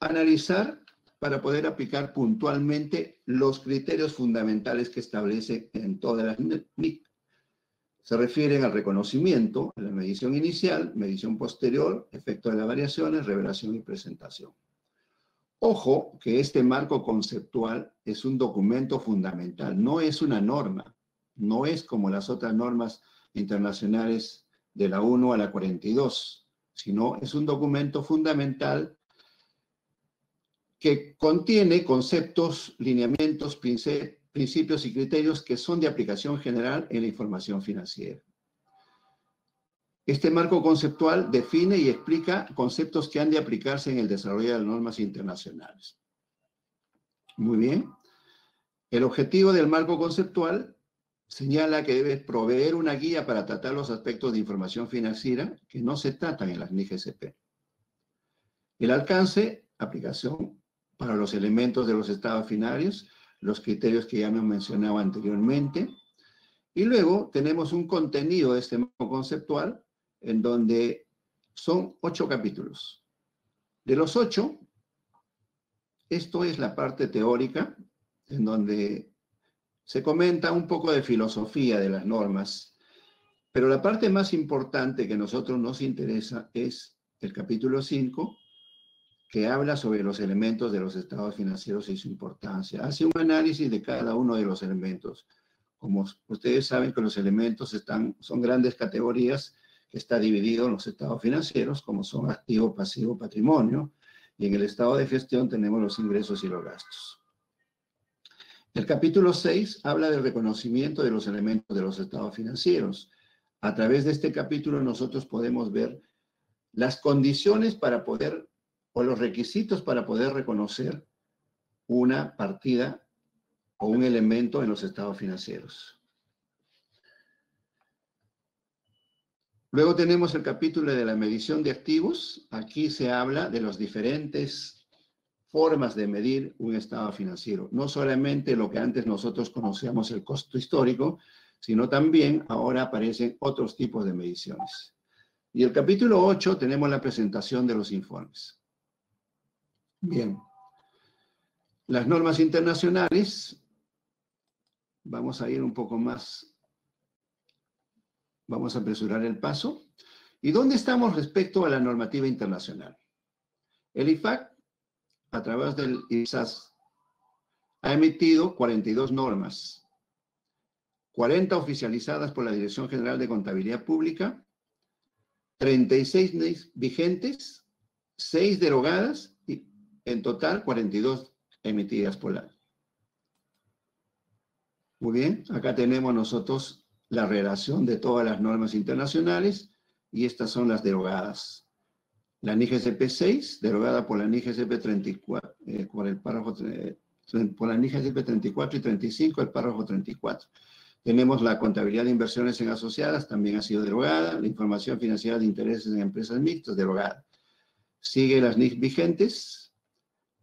analizar para poder aplicar puntualmente los criterios fundamentales que establece en todas las NIC. Se refieren al reconocimiento, a la medición inicial, medición posterior, efecto de las variaciones, revelación y presentación. Ojo que este marco conceptual es un documento fundamental, no es una norma, no es como las otras normas internacionales de la 1 a la 42, sino es un documento fundamental que contiene conceptos, lineamientos, principios y criterios que son de aplicación general en la información financiera. Este marco conceptual define y explica conceptos que han de aplicarse en el desarrollo de las normas internacionales. Muy bien. El objetivo del marco conceptual señala que debe proveer una guía para tratar los aspectos de información financiera que no se tratan en las NIC-SP. El alcance, aplicación para los elementos de los estados finales, los criterios que ya me mencionaba anteriormente. Y luego tenemos un contenido de este marco conceptual en donde son 8 capítulos. De los 8, esto es la parte teórica, en donde se comenta un poco de filosofía de las normas, pero la parte más importante que a nosotros nos interesa es el capítulo 5, que habla sobre los elementos de los estados financieros y su importancia. Hace un análisis de cada uno de los elementos. Como ustedes saben que los elementos son grandes categorías, que está dividido en los estados financieros, como son activo, pasivo, patrimonio, y en el estado de gestión tenemos los ingresos y los gastos. El capítulo 6 habla del reconocimiento de los elementos de los estados financieros. A través de este capítulo nosotros podemos ver las condiciones para poder, o los requisitos para poder reconocer una partida o un elemento en los estados financieros. Luego tenemos el capítulo de la medición de activos. Aquí se habla de las diferentes formas de medir un estado financiero. No solamente lo que antes nosotros conocíamos el costo histórico, sino también ahora aparecen otros tipos de mediciones. Y el capítulo 8 tenemos la presentación de los informes. Bien. Las normas internacionales. Vamos a ir un poco más. Vamos a apresurar el paso. ¿Y dónde estamos respecto a la normativa internacional? El IFAC, a través del IPSAS, ha emitido 42 normas, 40 oficializadas por la Dirección General de Contabilidad Pública, 36 leyes vigentes, 6 derogadas y en total 42 emitidas por la. Muy bien, acá tenemos nosotros la relación de todas las normas internacionales y estas son las derogadas. La NIGSP 6, derogada por la NIGSP 34, por la NIGSP 34 y 35, el párrafo 34. Tenemos la contabilidad de inversiones en asociadas, también ha sido derogada. La información financiera de intereses en empresas mixtas, derogada. Sigue las NIC vigentes.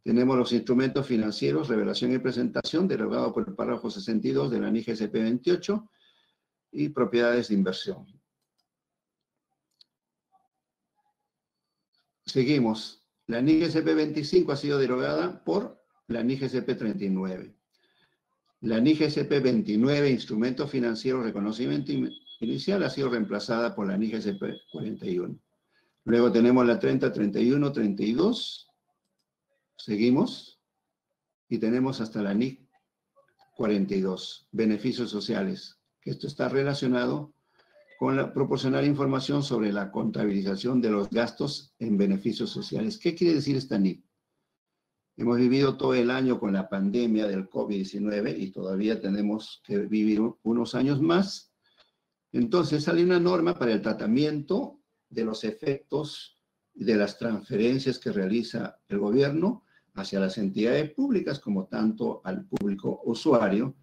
Tenemos los instrumentos financieros, revelación y presentación, derogado por el párrafo 62 de la NIGSP 28. Y propiedades de inversión. Seguimos. La NIGSP 25 ha sido derogada por la NIGSP 39. La NIGSP 29, instrumento financiero, reconocimiento inicial, ha sido reemplazada por la NIGSP 41. Luego tenemos la 30, 31, 32. Seguimos. Y tenemos hasta la NIC 42, beneficios sociales. Esto está relacionado con proporcionar información sobre la contabilización de los gastos en beneficios sociales. ¿Qué quiere decir esta NIC? Hemos vivido todo el año con la pandemia del COVID-19 y todavía tenemos que vivir unos años más. Entonces sale una norma para el tratamiento de los efectos de las transferencias que realiza el gobierno hacia las entidades públicas como tanto al público usuario,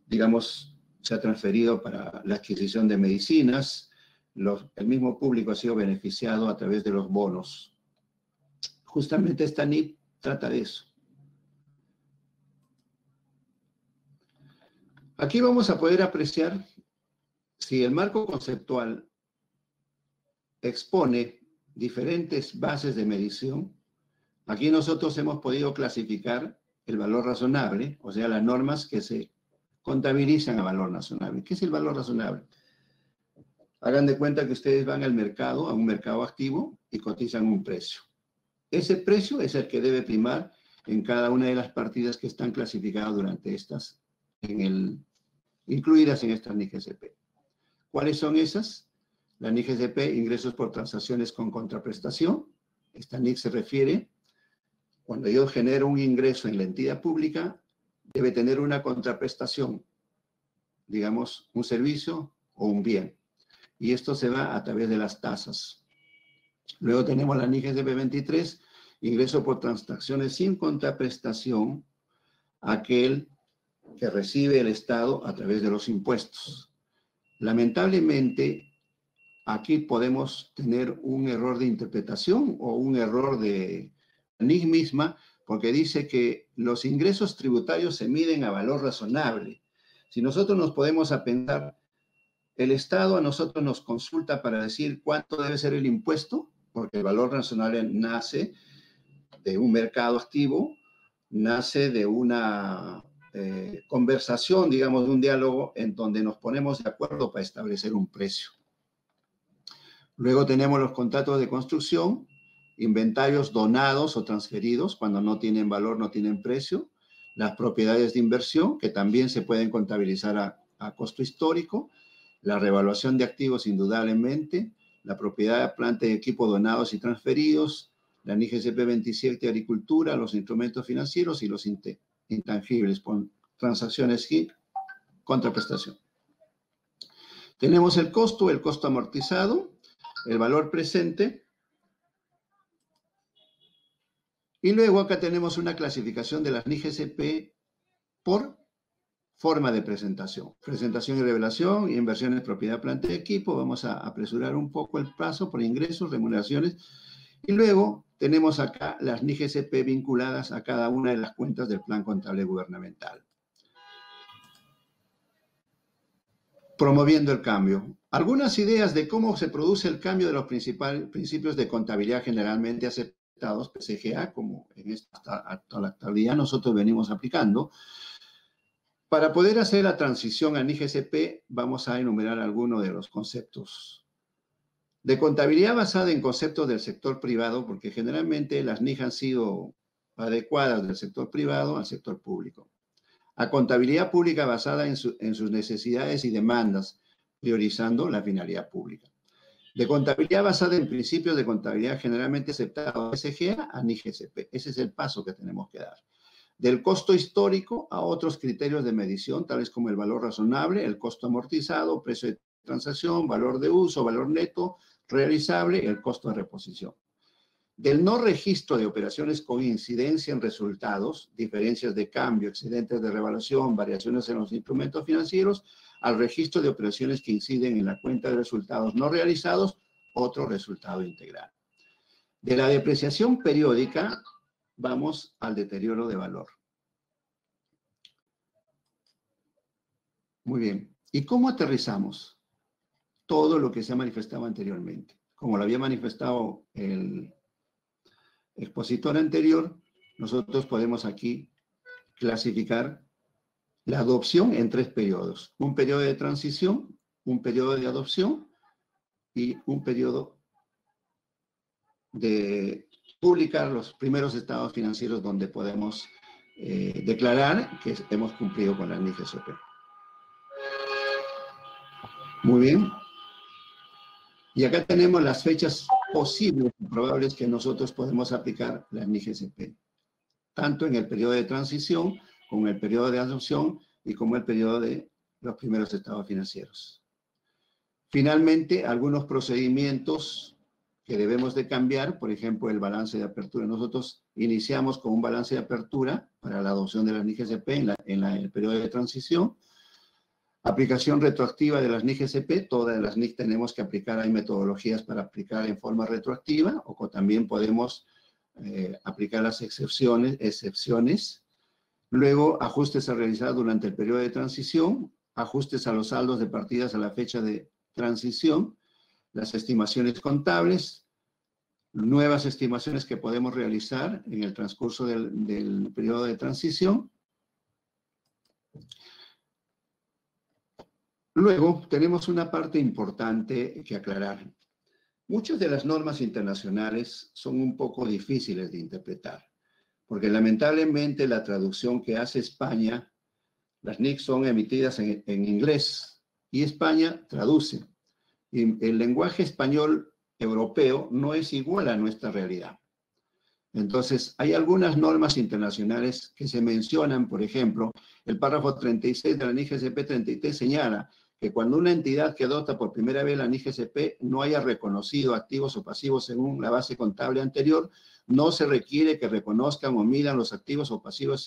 digamos, se ha transferido para la adquisición de medicinas, el mismo público ha sido beneficiado a través de los bonos. Justamente esta NIC trata de eso. Aquí vamos a poder apreciar si el marco conceptual expone diferentes bases de medición. Aquí nosotros hemos podido clasificar el valor razonable, o sea, las normas que se contabilizan a valor razonable. ¿Qué es el valor razonable? Hagan de cuenta que ustedes van al mercado, a un mercado activo, y cotizan un precio. Ese precio es el que debe primar en cada una de las partidas que están clasificadas durante estas, incluidas en estas NIC-SCP. ¿Cuáles son esas? La NIC-SCP, ingresos por transacciones con contraprestación. Esta NIC se refiere, cuando yo genero un ingreso en la entidad pública, debe tener una contraprestación, digamos, un servicio o un bien. Y esto se va a través de las tasas. Luego tenemos la NIC-SCP 23, ingreso por transacciones sin contraprestación, aquel que recibe el Estado a través de los impuestos. Lamentablemente, aquí podemos tener un error de interpretación o un error de la NIC misma, porque dice que los ingresos tributarios se miden a valor razonable. Si nosotros nos podemos a pensar, el Estado a nosotros nos consulta para decir cuánto debe ser el impuesto, porque el valor razonable nace de un mercado activo, nace de una conversación, digamos, de un diálogo en donde nos ponemos de acuerdo para establecer un precio. Luego tenemos los contratos de construcción, inventarios donados o transferidos, cuando no tienen valor, no tienen precio, las propiedades de inversión, que también se pueden contabilizar a costo histórico, la revaluación de activos indudablemente, la propiedad de planta y equipo donados y transferidos, la NIC-SCP 27 agricultura, los instrumentos financieros y los intangibles, con transacciones y contraprestación. Tenemos el costo amortizado, el valor presente, y luego acá tenemos una clasificación de las NIC-SCP por forma de presentación. Presentación y revelación, inversiones, propiedad, planta y equipo. Vamos a apresurar un poco el plazo por ingresos, remuneraciones. Y luego tenemos acá las NIC-SCP vinculadas a cada una de las cuentas del plan contable gubernamental. Promoviendo el cambio. Algunas ideas de cómo se produce el cambio de los principales principios de contabilidad generalmente aceptados, PCGA, como en esta actualidad nosotros venimos aplicando. Para poder hacer la transición a NIC-SCP, vamos a enumerar algunos de los conceptos. De contabilidad basada en conceptos del sector privado, porque generalmente las NIC han sido adecuadas del sector privado al sector público. A contabilidad pública basada en sus necesidades y demandas, priorizando la finalidad pública. De contabilidad basada en principios de contabilidad generalmente aceptados, PCGA a NIC-SCP. Ese es el paso que tenemos que dar. Del costo histórico a otros criterios de medición, tales como el valor razonable, el costo amortizado, precio de transacción, valor de uso, valor neto, realizable, el costo de reposición. Del no registro de operaciones con incidencia en resultados, diferencias de cambio, excedentes de revaluación, variaciones en los instrumentos financieros, al registro de operaciones que inciden en la cuenta de resultados no realizados, otro resultado integral. De la depreciación periódica, vamos al deterioro de valor. Muy bien. ¿Y cómo aterrizamos todo lo que se ha manifestado anteriormente? Como lo había manifestado el expositor anterior, nosotros podemos aquí clasificar la adopción en 3 periodos. Un periodo de transición, un periodo de adopción y un periodo de publicar los primeros estados financieros donde podemos declarar que hemos cumplido con la NIC-SCP. Muy bien. Y acá tenemos las fechas posibles y probables que nosotros podemos aplicar la NIC-SCP, tanto en el periodo de transición, como en el periodo de adopción y como el periodo de los primeros estados financieros. Finalmente, algunos procedimientos que debemos de cambiar, por ejemplo, el balance de apertura. Nosotros iniciamos con un balance de apertura para la adopción de la NIC-SCP en el periodo de transición. Aplicación retroactiva de las NIC-SCP. Todas las NIC tenemos que aplicar, hay metodologías para aplicar en forma retroactiva, o también podemos aplicar las excepciones. Luego, ajustes a realizar durante el periodo de transición, ajustes a los saldos de partidas a la fecha de transición, las estimaciones contables, nuevas estimaciones que podemos realizar en el transcurso del periodo de transición. Luego, tenemos una parte importante que aclarar. Muchas de las normas internacionales son un poco difíciles de interpretar. porque lamentablemente la traducción que hace España, las NIC son emitidas en inglés y España traduce. Y el lenguaje español europeo no es igual a nuestra realidad. Entonces, hay algunas normas internacionales que se mencionan, por ejemplo, el párrafo 36 de la NIGCP 33 señala que cuando una entidad que adopta por primera vez la NIGCP no haya reconocido activos o pasivos según la base contable anterior, no se requiere que reconozcan o midan los activos o pasivos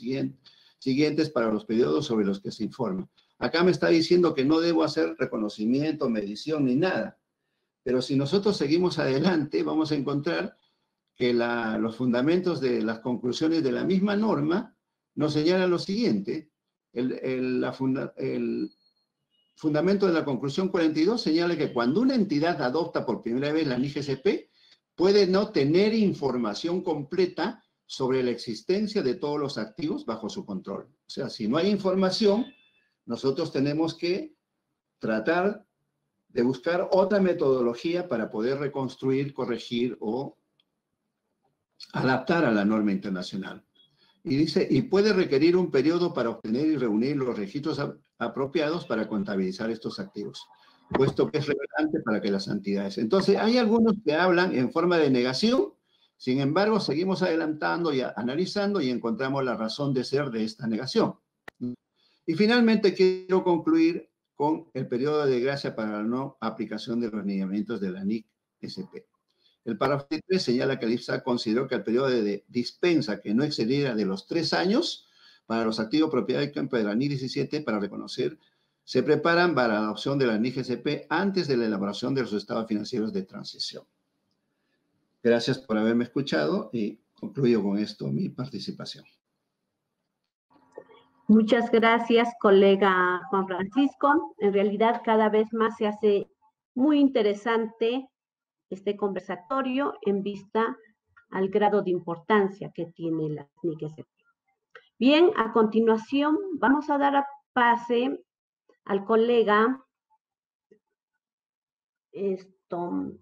siguientes para los periodos sobre los que se informa. Acá me está diciendo que no debo hacer reconocimiento, medición ni nada. Pero si nosotros seguimos adelante, vamos a encontrar que los fundamentos de las conclusiones de la misma norma nos señalan lo siguiente. El fundamento de la conclusión 42 señala que cuando una entidad adopta por primera vez la NIGCP, puede no tener información completa sobre la existencia de todos los activos bajo su control. O sea, si no hay información, nosotros tenemos que tratar de buscar otra metodología para poder reconstruir, corregir o adaptar a la norma internacional. Y dice, y puede requerir un periodo para obtener y reunir los registros apropiados para contabilizar estos activos, puesto que es relevante para que las entidades. Entonces, hay algunos que hablan en forma de negación, sin embargo, seguimos adelantando y analizando y encontramos la razón de ser de esta negación. Y finalmente quiero concluir con el periodo de gracia para la no aplicación de los lineamientos de la NIC-SP. El párrafo 3 señala que el IPSA consideró que el periodo de dispensa que no excediera de los 3 años para los activos propiedad de campo de la NIC 17 para reconocer se preparan para la adopción de la NIC-SP antes de la elaboración de los estados financieros de transición. Gracias por haberme escuchado y concluyo con esto mi participación. Muchas gracias, colega Juan Francisco. En realidad, cada vez más se hace muy interesante este conversatorio en vista al grado de importancia que tiene la NIC-SP. Bien, a continuación vamos a dar pase al colega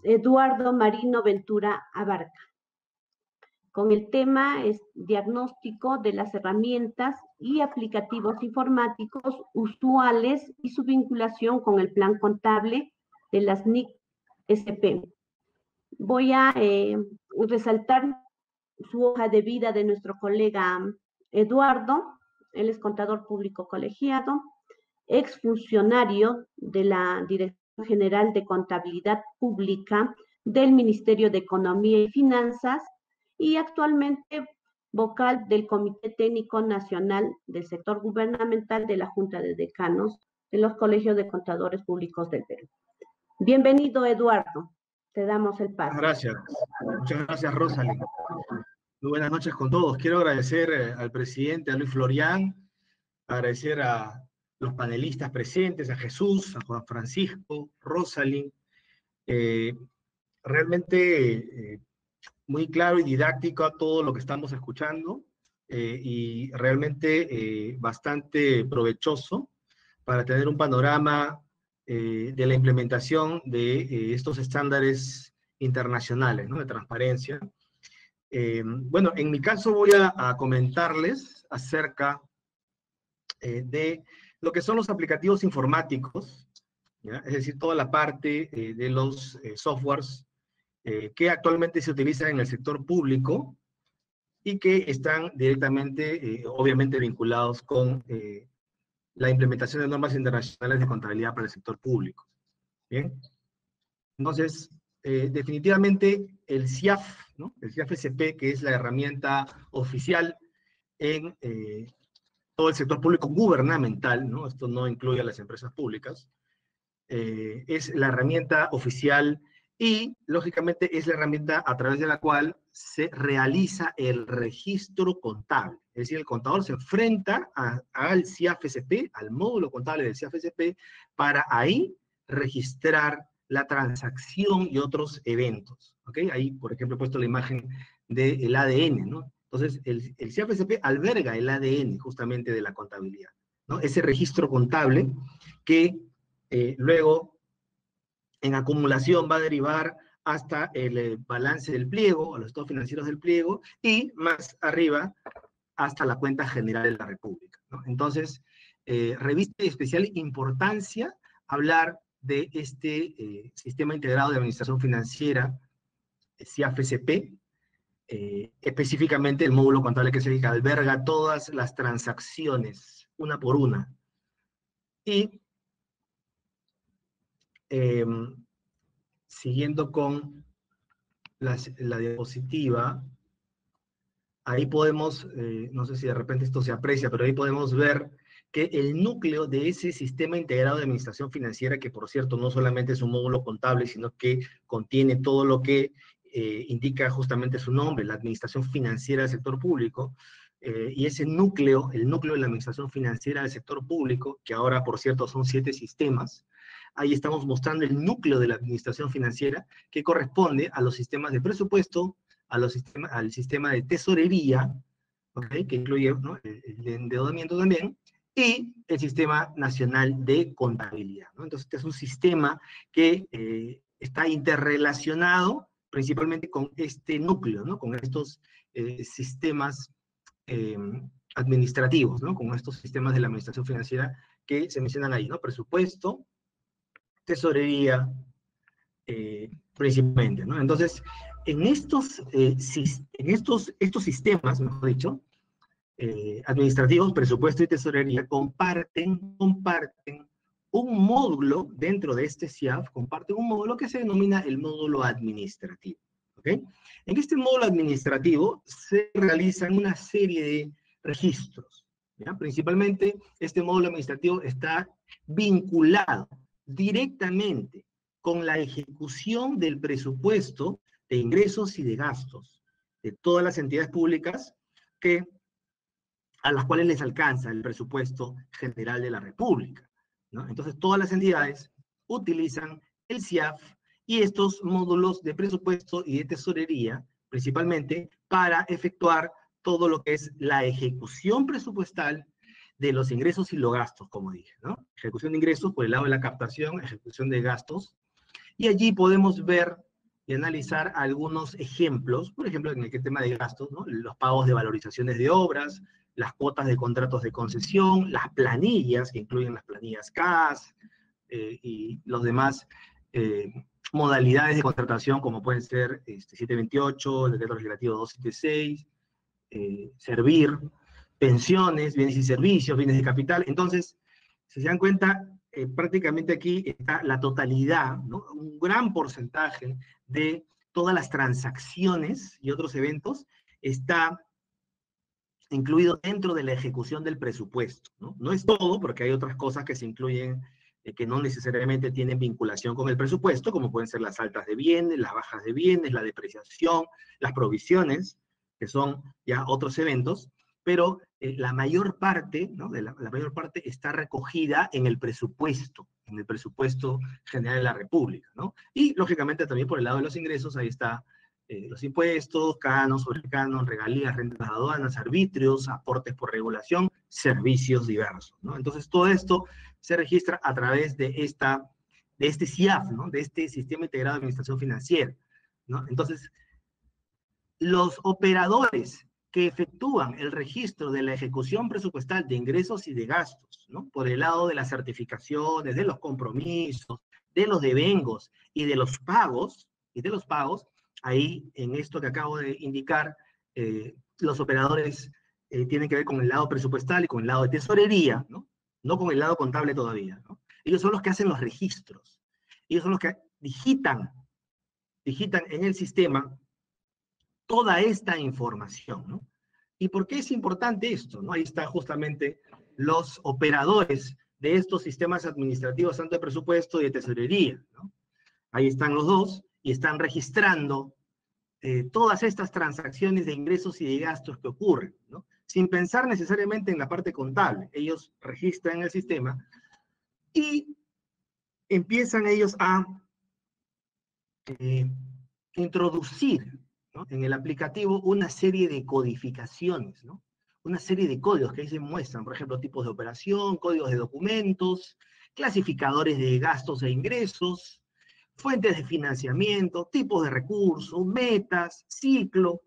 Eduardo Marino Ventura Abarca, con el tema es diagnóstico de las herramientas y aplicativos informáticos usuales y su vinculación con el plan contable de las NIC-SP. Voy a resaltar su hoja de vida de nuestro colega Eduardo. Él es contador público colegiado, exfuncionario de la Dirección General de Contabilidad Pública del Ministerio de Economía y Finanzas y actualmente vocal del Comité Técnico Nacional del Sector Gubernamental de la Junta de Decanos de los Colegios de Contadores Públicos del Perú. Bienvenido, Eduardo. Te damos el paso. Muchas gracias, Rosalind. Muy buenas noches con todos. Quiero agradecer al presidente, a Luis Florián, agradecer a los panelistas presentes, a Jesús, a Juan Francisco, Rosalind. Realmente muy claro y didáctico a todo lo que estamos escuchando y realmente bastante provechoso para tener un panorama de la implementación de estos estándares internacionales, ¿no?, de transparencia. Bueno, en mi caso voy a comentarles acerca de lo que son los aplicativos informáticos, ¿ya? Es decir, toda la parte de los softwares que actualmente se utilizan en el sector público y que están directamente, obviamente, vinculados con la implementación de normas internacionales de contabilidad para el sector público. Bien, entonces, definitivamente el CIAF, ¿no?, el CIAF-SP, que es la herramienta oficial en todo el sector público gubernamental, ¿no?, esto no incluye a las empresas públicas, es la herramienta oficial y, lógicamente, es la herramienta a través de la cual se realiza el registro contable. Es decir, el contador se enfrenta al CIAF-SP, al módulo contable del CIAF-SP, para ahí registrar la transacción y otros eventos. ¿Ok? Ahí, por ejemplo, he puesto la imagen del ADN, ¿no? Entonces, el CIAF-SP alberga el ADN justamente de la contabilidad, ¿no? Ese registro contable que luego, en acumulación, va a derivar hasta el balance del pliego, los estados financieros del pliego, y más arriba hasta la cuenta general de la República, ¿no? Entonces, reviste de especial importancia hablar de este Sistema Integrado de Administración Financiera, SIAF-SP, específicamente el módulo contable que se alberga todas las transacciones, una por una. Y siguiendo con la diapositiva, ahí podemos, no sé si de repente esto se aprecia, pero ahí podemos ver que el núcleo de ese Sistema Integrado de Administración Financiera, que por cierto no solamente es un módulo contable, sino que contiene todo lo que indica justamente su nombre, la administración financiera del sector público, y ese núcleo, el núcleo de la administración financiera del sector público, que ahora por cierto son 7 sistemas, ahí estamos mostrando el núcleo de la administración financiera, que corresponde a los sistemas de presupuesto, al sistema de tesorería, ¿okay? Que incluye, ¿no?, el de endeudamiento también, y el Sistema Nacional de Contabilidad, ¿no? Entonces, este es un sistema que está interrelacionado principalmente con este núcleo, ¿no?, con estos sistemas administrativos, ¿no?, con estos sistemas de la administración financiera que se mencionan ahí, ¿no? Presupuesto, tesorería, principalmente, ¿no? Entonces, en estos sistemas, mejor dicho, administrativos, presupuesto y tesorería, comparten un módulo dentro de este SIAF, comparten un módulo que se denomina el módulo administrativo, ¿ok? En este módulo administrativo se realizan una serie de registros, ¿ya? Principalmente, este módulo administrativo está vinculado directamente con la ejecución del presupuesto de ingresos y de gastos de todas las entidades públicas a las cuales les alcanza el presupuesto general de la República, ¿no? Entonces, todas las entidades utilizan el SIAF y estos módulos de presupuesto y de tesorería, principalmente, para efectuar todo lo que es la ejecución presupuestal de los ingresos y los gastos, como dije, ¿no? Ejecución de ingresos por el lado de la captación, ejecución de gastos, y allí podemos ver y analizar algunos ejemplos, por ejemplo, en el tema de gastos, ¿no? Los pagos de valorizaciones de obras, las cuotas de contratos de concesión, las planillas, que incluyen las planillas CAS, y los demás modalidades de contratación, como pueden ser 728, el decreto legislativo 276, servir, pensiones, bienes y servicios, bienes de capital. Entonces, si se dan cuenta, prácticamente aquí está la totalidad, ¿no? Un gran porcentaje de todas las transacciones y otros eventos está incluido dentro de la ejecución del presupuesto, ¿no? No es todo, porque hay otras cosas que se incluyen que no necesariamente tienen vinculación con el presupuesto, como pueden ser las altas de bienes, las bajas de bienes, la depreciación, las provisiones, que son ya otros eventos, pero la mayor parte, ¿no?, la mayor parte está recogida en el presupuesto general de la República, ¿no? Y, lógicamente, también por el lado de los ingresos, ahí está los impuestos, canon, sobrecanon, regalías, rentas de aduanas, arbitrios, aportes por regulación, servicios diversos, ¿no? Entonces, todo esto se registra a través de este SIAF, ¿no?, de este Sistema Integrado de Administración Financiera, ¿no? Entonces, los operadores que efectúan el registro de la ejecución presupuestal de ingresos y de gastos, ¿no?, por el lado de las certificaciones, de los compromisos, de los devengos y de los pagos, ahí en esto que acabo de indicar, los operadores tienen que ver con el lado presupuestal y con el lado de tesorería, ¿no? No con el lado contable todavía, ¿no? Ellos son los que hacen los registros, ellos son los que digitan en el sistema toda esta información, ¿no? ¿Y por qué es importante esto, no? Ahí está justamente los operadores de estos sistemas administrativos, tanto de presupuesto y de tesorería, ¿no? Ahí están los dos y están registrando todas estas transacciones de ingresos y de gastos que ocurren, ¿no? Sin pensar necesariamente en la parte contable. Ellos registran el sistema y empiezan ellos a introducir, ¿no?, en el aplicativo una serie de codificaciones, ¿no? Una serie de códigos que ahí se muestran, por ejemplo, tipos de operación, códigos de documentos, clasificadores de gastos e ingresos, fuentes de financiamiento, tipos de recursos, metas, ciclo,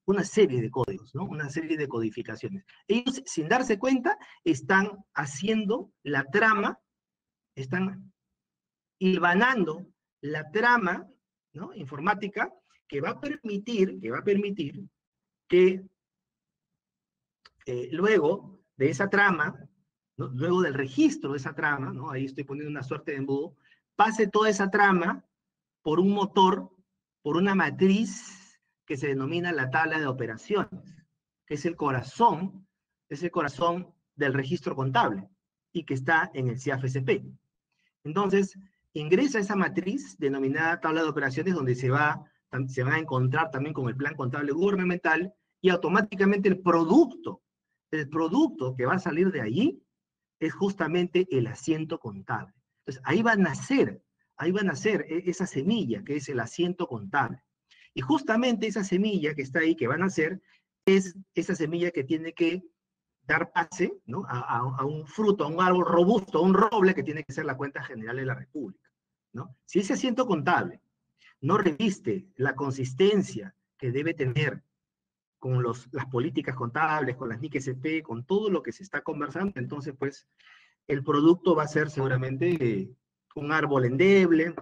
una serie de códigos, ¿no? Una serie de codificaciones. Ellos, sin darse cuenta, están haciendo la trama, están hilvanando la trama, ¿no?, informática que va a permitir que luego de esa trama, ¿no?, luego del registro de esa trama, ¿no?, ahí estoy poniendo una suerte de embudo, pase toda esa trama por un motor, por una matriz que se denomina la tabla de operaciones, que es el corazón del registro contable y que está en el CIAF-SP. Entonces, ingresa esa matriz denominada tabla de operaciones donde se va a encontrar también con el plan contable gubernamental y automáticamente el producto que va a salir de allí es justamente el asiento contable. Entonces, ahí va a nacer esa semilla que es el asiento contable. Y justamente esa semilla que está ahí, que va a nacer, es esa semilla que tiene que dar pase, ¿no?, a un fruto, a un árbol robusto, a un roble que tiene que ser la cuenta general de la República, ¿no? Si ese asiento contable no reviste la consistencia que debe tener con las políticas contables, con las NIC-SP, con todo lo que se está conversando, entonces pues el producto va a ser seguramente un árbol endeble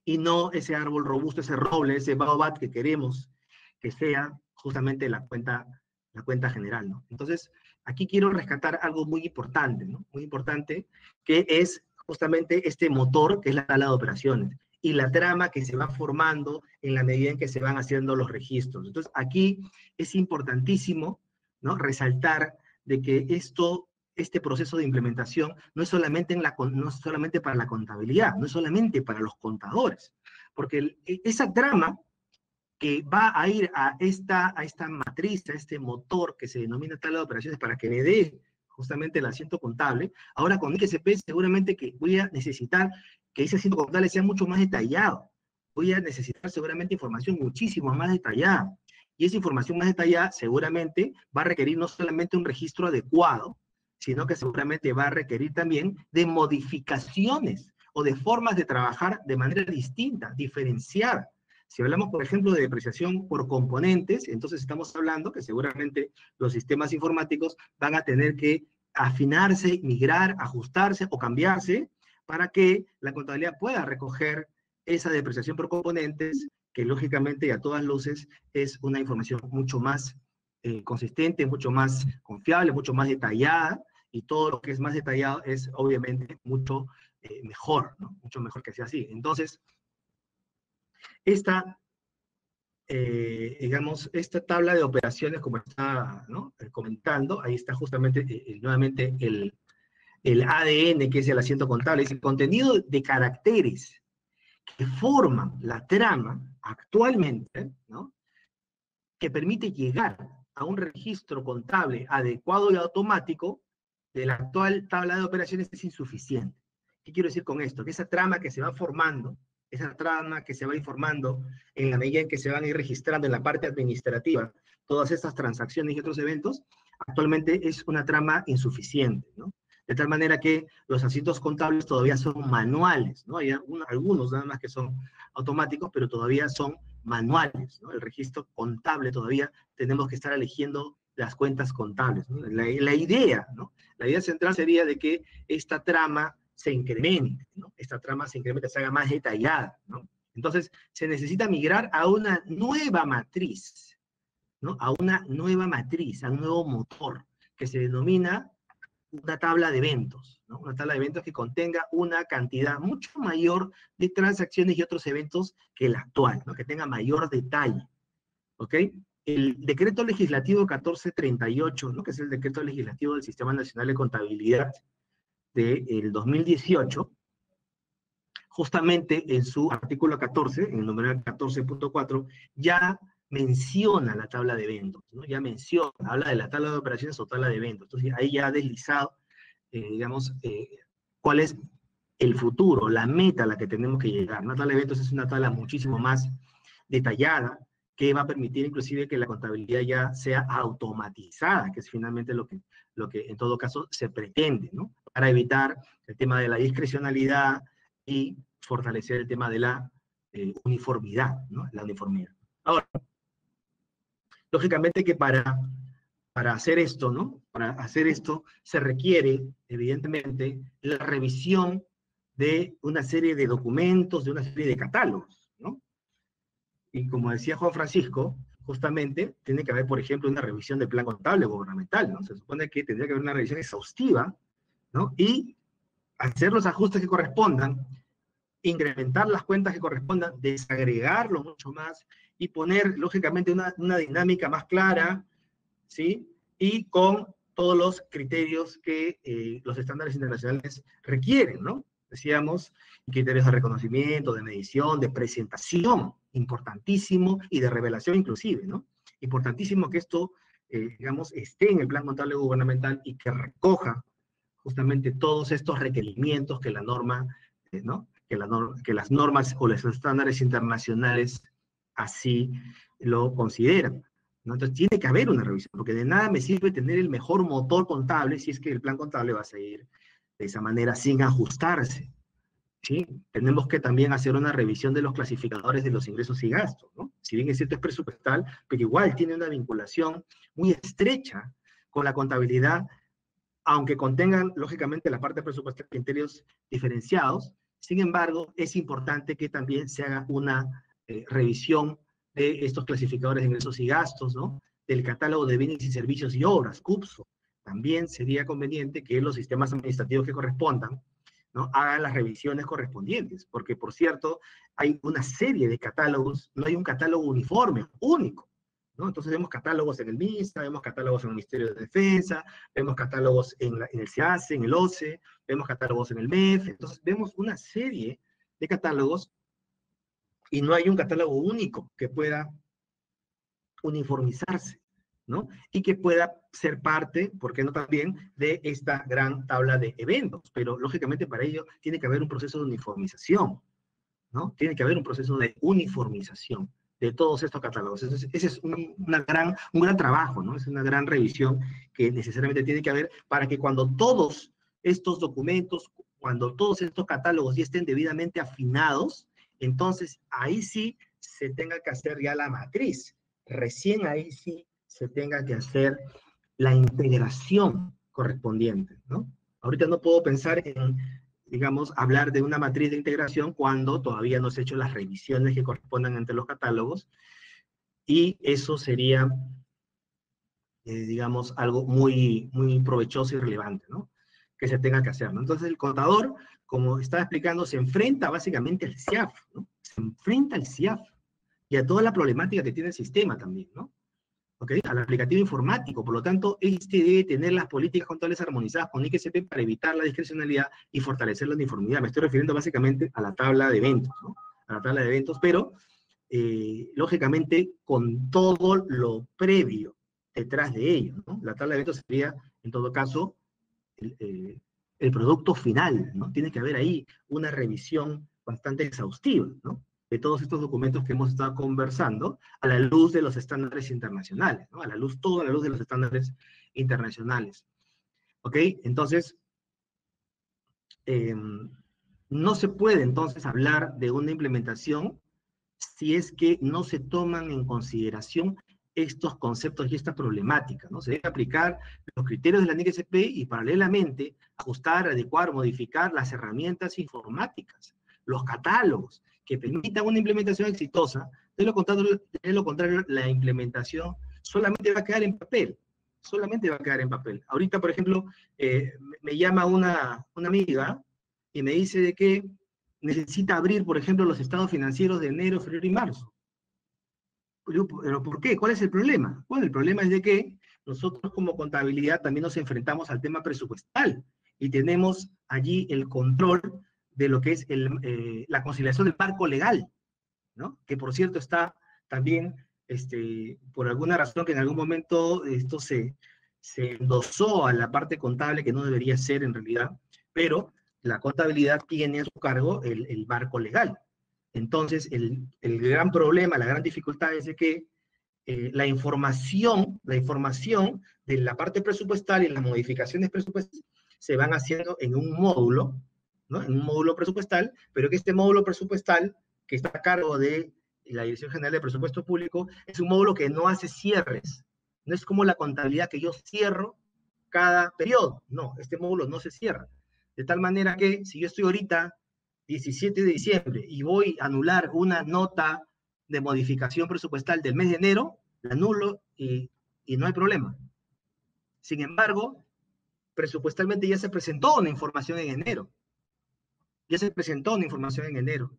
y no ese árbol robusto, ese roble, ese baobab que queremos que sea justamente la cuenta general, ¿no? Entonces, aquí quiero rescatar algo muy importante, ¿no? Muy importante, que es justamente este motor, que es la tabla de operaciones, y la trama que se va formando en la medida en que se van haciendo los registros. Entonces, aquí es importantísimo, ¿no?, resaltar de que este proceso de implementación no es solamente para la contabilidad, no es solamente para los contadores, porque esa trama que va a ir a esta matriz, a este motor que se denomina tabla de operaciones para que me dé justamente el asiento contable, ahora con NIC-SP seguramente que voy a necesitar que ese asiento contable sea mucho más detallado. Voy a necesitar seguramente información muchísimo más detallada. Y esa información más detallada seguramente va a requerir no solamente un registro adecuado, sino que seguramente va a requerir también de modificaciones o de formas de trabajar de manera distinta, diferenciada. Si hablamos, por ejemplo, de depreciación por componentes, entonces estamos hablando que seguramente los sistemas informáticos van a tener que afinarse, migrar, ajustarse o cambiarse para que la contabilidad pueda recoger esa depreciación por componentes, que lógicamente y a todas luces es una información mucho más consistente, mucho más confiable, mucho más detallada, y todo lo que es más detallado es obviamente mucho mejor, ¿no? Mucho mejor que sea así. Entonces, esta tabla de operaciones, como está, ¿no?, comentando, ahí está justamente nuevamente el ADN, que es el asiento contable, es el contenido de caracteres que forman la trama actualmente, ¿no?, que permite llegar a un registro contable adecuado y automático de la actual tabla de operaciones es insuficiente. ¿Qué quiero decir con esto? Que esa trama que se va formando, esa trama que se va informando en la medida en que se van a ir registrando en la parte administrativa todas estas transacciones y otros eventos, actualmente es una trama insuficiente, ¿no? De tal manera que los asientos contables todavía son manuales, ¿no? Hay algunos nada más que son automáticos, pero todavía son manuales, ¿no? El registro contable todavía tenemos que estar eligiendo las cuentas contables, ¿no? La idea, ¿no?, la idea central sería de que esta trama se incremente, ¿no? Esta trama se incremente, se haga más detallada, ¿no? Entonces, se necesita migrar a una nueva matriz, ¿no? A una nueva matriz, a un nuevo motor, que se denomina una tabla de eventos, ¿no? Una tabla de eventos que contenga una cantidad mucho mayor de transacciones y otros eventos que el actual, ¿no?, que tenga mayor detalle, ¿ok? El decreto legislativo 1438, ¿no?, que es el decreto legislativo del Sistema Nacional de Contabilidad del 2018, justamente en su artículo 14, en el numeral 14.4, ya menciona la tabla de eventos, ¿no? Ya menciona, habla de la tabla de operaciones o tabla de eventos. Entonces ahí ya ha deslizado, cuál es el futuro, la meta a la que tenemos que llegar. Una tabla de eventos es una tabla muchísimo más detallada, que va a permitir inclusive que la contabilidad ya sea automatizada, que es finalmente lo que en todo caso se pretende, ¿no? Para evitar el tema de la discrecionalidad y fortalecer el tema de la uniformidad, ¿no? La uniformidad. Ahora, lógicamente que para hacer esto, ¿no? Para hacer esto se requiere, evidentemente, la revisión de una serie de documentos, de una serie de catálogos, ¿no? Y como decía Juan Francisco, justamente tiene que haber, por ejemplo, una revisión del plan contable gubernamental, ¿no? Se supone que tendría que haber una revisión exhaustiva, ¿no? Y hacer los ajustes que correspondan, incrementar las cuentas que correspondan, desagregarlo mucho más y poner, lógicamente, una dinámica más clara, ¿sí? Y con todos los criterios que los estándares internacionales requieren, ¿no? Decíamos, criterios de reconocimiento, de medición, de presentación, importantísimo, y de revelación inclusive, ¿no? Importantísimo que esto, digamos, esté en el plan contable gubernamental y que recoja justamente todos estos requerimientos que la norma, ¿no? Que las normas o los estándares internacionales así lo consideran, ¿no? Entonces tiene que haber una revisión, porque de nada me sirve tener el mejor motor contable si es que el plan contable va a seguir de esa manera sin ajustarse, ¿sí? Tenemos que también hacer una revisión de los clasificadores de los ingresos y gastos, ¿no? Si bien es cierto es presupuestal, pero igual tiene una vinculación muy estrecha con la contabilidad, aunque contengan, lógicamente, la parte presupuestal de criterios diferenciados. Sin embargo, es importante que también se haga una revisión de estos clasificadores de ingresos y gastos, ¿no? Del catálogo de bienes y servicios y obras, CUPSO. También sería conveniente que los sistemas administrativos que correspondan, ¿no? Hagan las revisiones correspondientes, porque, por cierto, hay una serie de catálogos, no hay un catálogo uniforme, único, ¿no? Entonces vemos catálogos en el MINSA, vemos catálogos en el Ministerio de Defensa, vemos catálogos en el SEACE, en el OCE, vemos catálogos en el MEF, entonces vemos una serie de catálogos y no hay un catálogo único que pueda uniformizarse, ¿no? Y que pueda ser parte, ¿por qué no también?, de esta gran tabla de eventos, pero lógicamente para ello tiene que haber un proceso de uniformización, ¿no? Tiene que haber un proceso de uniformización de todos estos catálogos. Ese es un gran trabajo, ¿no? Es una gran revisión que necesariamente tiene que haber para que cuando todos estos documentos, cuando todos estos catálogos ya estén debidamente afinados, entonces ahí sí se tenga que hacer ya la matriz. Recién ahí sí se tenga que hacer la integración correspondiente, ¿no? Ahorita no puedo pensar en, digamos, hablar de una matriz de integración cuando todavía no se han hecho las revisiones que correspondan entre los catálogos, y eso sería, digamos, algo muy, muy provechoso y relevante, ¿no? Que se tenga que hacer, ¿no? Entonces el contador, como estaba explicando, se enfrenta básicamente al CIAF, ¿no? Se enfrenta al CIAF y a toda la problemática que tiene el sistema también, ¿no? ¿Okay? Al aplicativo informático. Por lo tanto, este debe tener las políticas contables armonizadas con IXP para evitar la discrecionalidad y fortalecer la uniformidad. Me estoy refiriendo básicamente a la tabla de eventos, ¿no? A la tabla de eventos, pero lógicamente con todo lo previo detrás de ello, ¿no? La tabla de eventos sería, en todo caso, el producto final, ¿no? Tiene que haber ahí una revisión bastante exhaustiva, ¿no? De todos estos documentos que hemos estado conversando, a la luz de los estándares internacionales, ¿no? Toda la luz de los estándares internacionales. ¿Ok? Entonces, no se puede entonces hablar de una implementación si es que no se toman en consideración estos conceptos y esta problemática, ¿no? Se debe aplicar los criterios de la NIC-SP y paralelamente ajustar, adecuar, modificar las herramientas informáticas, los catálogos, que permitan una implementación exitosa. De lo contrario, la implementación solamente va a quedar en papel, solamente va a quedar en papel. Ahorita, por ejemplo, me llama una amiga y me dice de que necesita abrir, por ejemplo, los estados financieros de enero, febrero y marzo. ¿Pero por qué? ¿Cuál es el problema? Bueno, el problema es de que nosotros como contabilidad también nos enfrentamos al tema presupuestal y tenemos allí el control de lo que es la conciliación del marco legal, ¿no? Que por cierto está también, por alguna razón que en algún momento esto se endosó a la parte contable, que no debería ser en realidad, pero la contabilidad tiene a su cargo el marco legal. Entonces, el gran problema, la gran dificultad es de que la información de la parte presupuestal y las modificaciones presupuestales se van haciendo en un módulo, ¿no? En un módulo presupuestal, pero que este módulo presupuestal, que está a cargo de la Dirección General de Presupuesto Público, es un módulo que no hace cierres. No es como la contabilidad que yo cierro cada periodo. No, este módulo no se cierra. De tal manera que si yo estoy ahorita, 17 de diciembre, y voy a anular una nota de modificación presupuestal del mes de enero, la anulo y no hay problema. Sin embargo, presupuestalmente ya se presentó una información en enero. Ya se presentó una información en enero.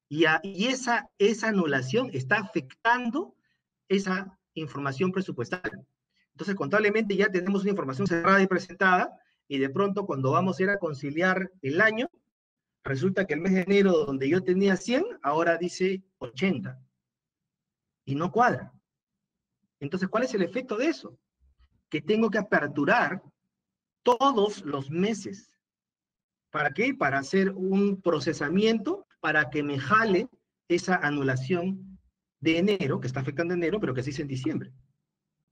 Y esa anulación está afectando esa información presupuestal. Entonces, contablemente ya tenemos una información cerrada y presentada, y de pronto cuando vamos a ir a conciliar el año, resulta que el mes de enero donde yo tenía 100, ahora dice 80. Y no cuadra. Entonces, ¿cuál es el efecto de eso? Que tengo que aperturar todos los meses. ¿Para qué? Para hacer un procesamiento para que me jale esa anulación de enero, que está afectando enero, pero que se hizo en diciembre,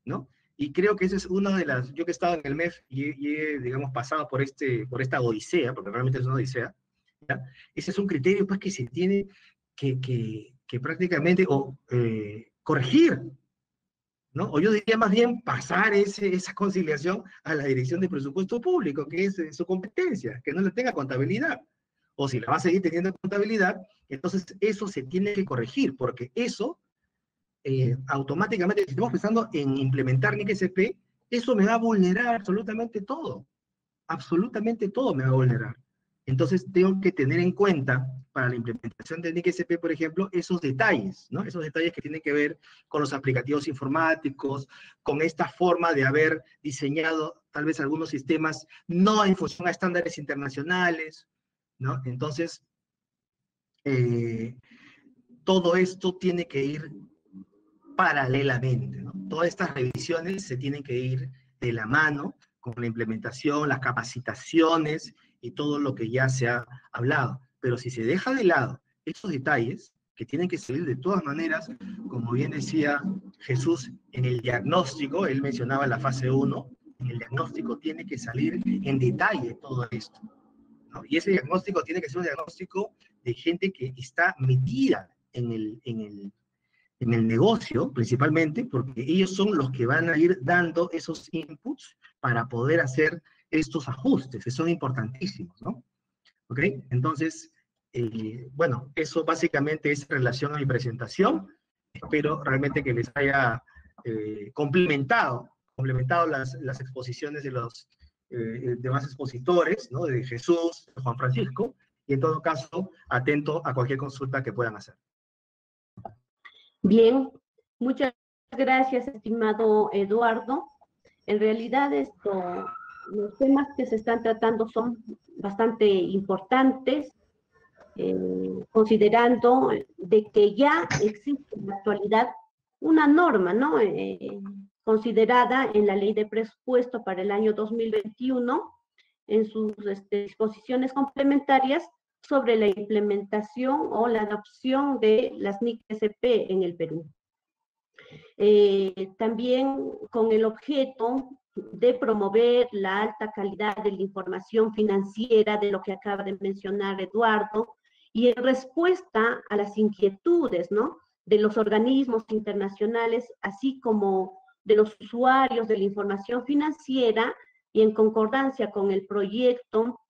¿no? Y creo que esa es una de las, yo que he estado en el MEF y he, digamos, pasado por esta odisea, porque realmente es una odisea, ¿ya? Ese es un criterio, pues, que se tiene que prácticamente corregir, ¿no? O yo diría más bien pasar esa conciliación a la Dirección de Presupuesto Público, que es su competencia, que no le tenga contabilidad. O si la va a seguir teniendo contabilidad, entonces eso se tiene que corregir, porque eso automáticamente, si estamos pensando en implementar NIC SP, eso me va a vulnerar absolutamente todo me va a vulnerar. Entonces tengo que tener en cuenta para la implementación de NIC SP, por ejemplo, esos detalles, ¿no? Esos detalles que tienen que ver con los aplicativos informáticos, con esta forma de haber diseñado tal vez algunos sistemas no en función a estándares internacionales, ¿no? Entonces, todo esto tiene que ir paralelamente, ¿no? Todas estas revisiones se tienen que ir de la mano con la implementación, las capacitaciones y todo lo que ya se ha hablado. Pero si se deja de lado esos detalles, que tienen que salir de todas maneras, como bien decía Jesús, en el diagnóstico, él mencionaba la fase 1, en el diagnóstico tiene que salir en detalle todo esto, ¿no? Y ese diagnóstico tiene que ser un diagnóstico de gente que está metida en el negocio, principalmente, porque ellos son los que van a ir dando esos inputs para poder hacer estos ajustes, que son importantísimos, ¿no? ¿Ok? Entonces, bueno, eso básicamente es en relación a mi presentación. Espero realmente que les haya complementado las exposiciones de los demás expositores, ¿no? De Jesús, de Juan Francisco, y en todo caso, atento a cualquier consulta que puedan hacer. Bien, muchas gracias, estimado Eduardo. En realidad, los temas que se están tratando son bastante importantes, considerando de que ya existe en la actualidad una norma, ¿no? Considerada en la Ley de Presupuesto para el año 2021, en sus disposiciones complementarias, sobre la implementación o la adopción de las NIC SP en el Perú. También con el objeto de promover la alta calidad de la información financiera, de lo que acaba de mencionar Eduardo, y en respuesta a las inquietudes, ¿no?, de los organismos internacionales, así como de los usuarios de la información financiera, y en concordancia con el proyecto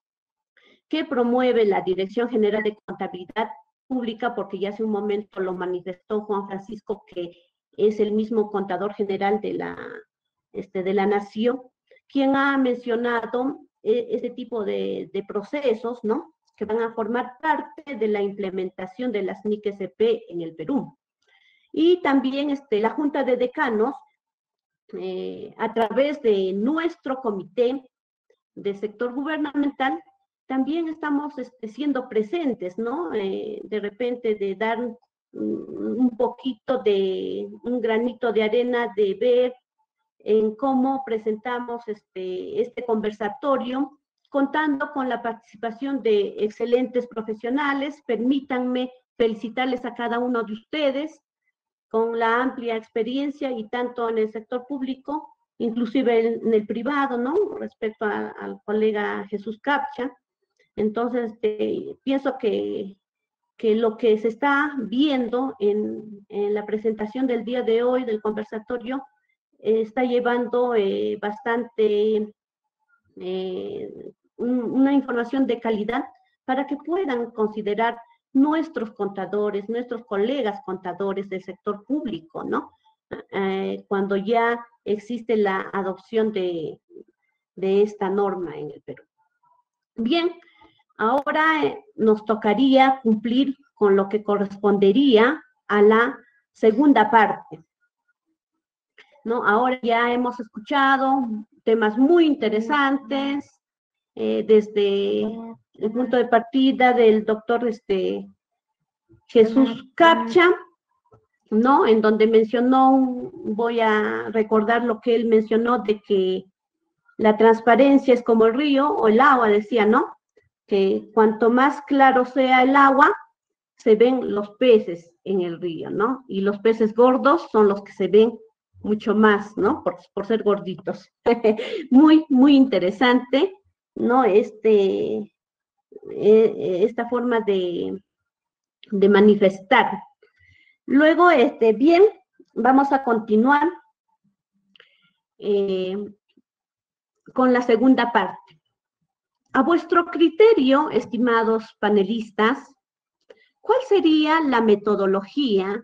que promueve la Dirección General de Contabilidad Pública, porque ya hace un momento lo manifestó Juan Francisco, que es el mismo contador general de la Nación, quien ha mencionado ese tipo de procesos, ¿no?, que van a formar parte de la implementación de las NIC SP en el Perú. Y también la Junta de Decanos, a través de nuestro comité de sector gubernamental, también estamos siendo presentes, ¿no? De repente de dar un poquito un granito de arena, de ver en cómo presentamos este conversatorio, contando con la participación de excelentes profesionales. Permítanme felicitarles a cada uno de ustedes con la amplia experiencia, y tanto en el sector público, inclusive en el privado, ¿no?, respecto al colega Jesús Capcha, Entonces, pienso que lo que se está viendo en la presentación del día de hoy del conversatorio está llevando bastante una información de calidad para que puedan considerar nuestros contadores, nuestros colegas contadores del sector público, ¿no? Cuando ya existe la adopción de esta norma en el Perú. Bien, ahora nos tocaría cumplir con lo que correspondería a la segunda parte, ¿no? Ahora ya hemos escuchado temas muy interesantes, desde el punto de partida del doctor Jesús Capcha, ¿no? En donde mencionó, voy a recordar lo que él mencionó, de que la transparencia es como el río o el agua, decía, ¿no? Que cuanto más claro sea el agua, se ven los peces en el río, ¿no? Y los peces gordos son los que se ven mucho más, ¿no? Por ser gorditos. Muy interesante, ¿no? Esta forma de manifestar. Luego, bien, vamos a continuar con la segunda parte. A vuestro criterio, estimados panelistas, ¿cuál sería la metodología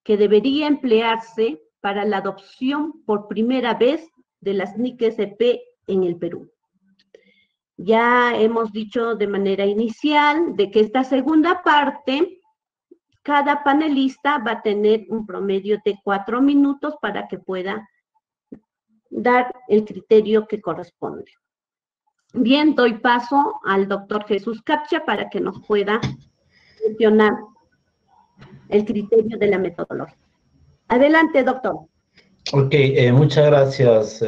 que debería emplearse para la adopción por primera vez de las NIC-SP en el Perú? Ya hemos dicho de manera inicial de que esta segunda parte, cada panelista va a tener un promedio de 4 minutos para que pueda dar el criterio que corresponde. Bien, doy paso al doctor Jesús Capcha para que nos pueda mencionar el criterio de la metodología. Adelante, doctor. Ok, muchas gracias,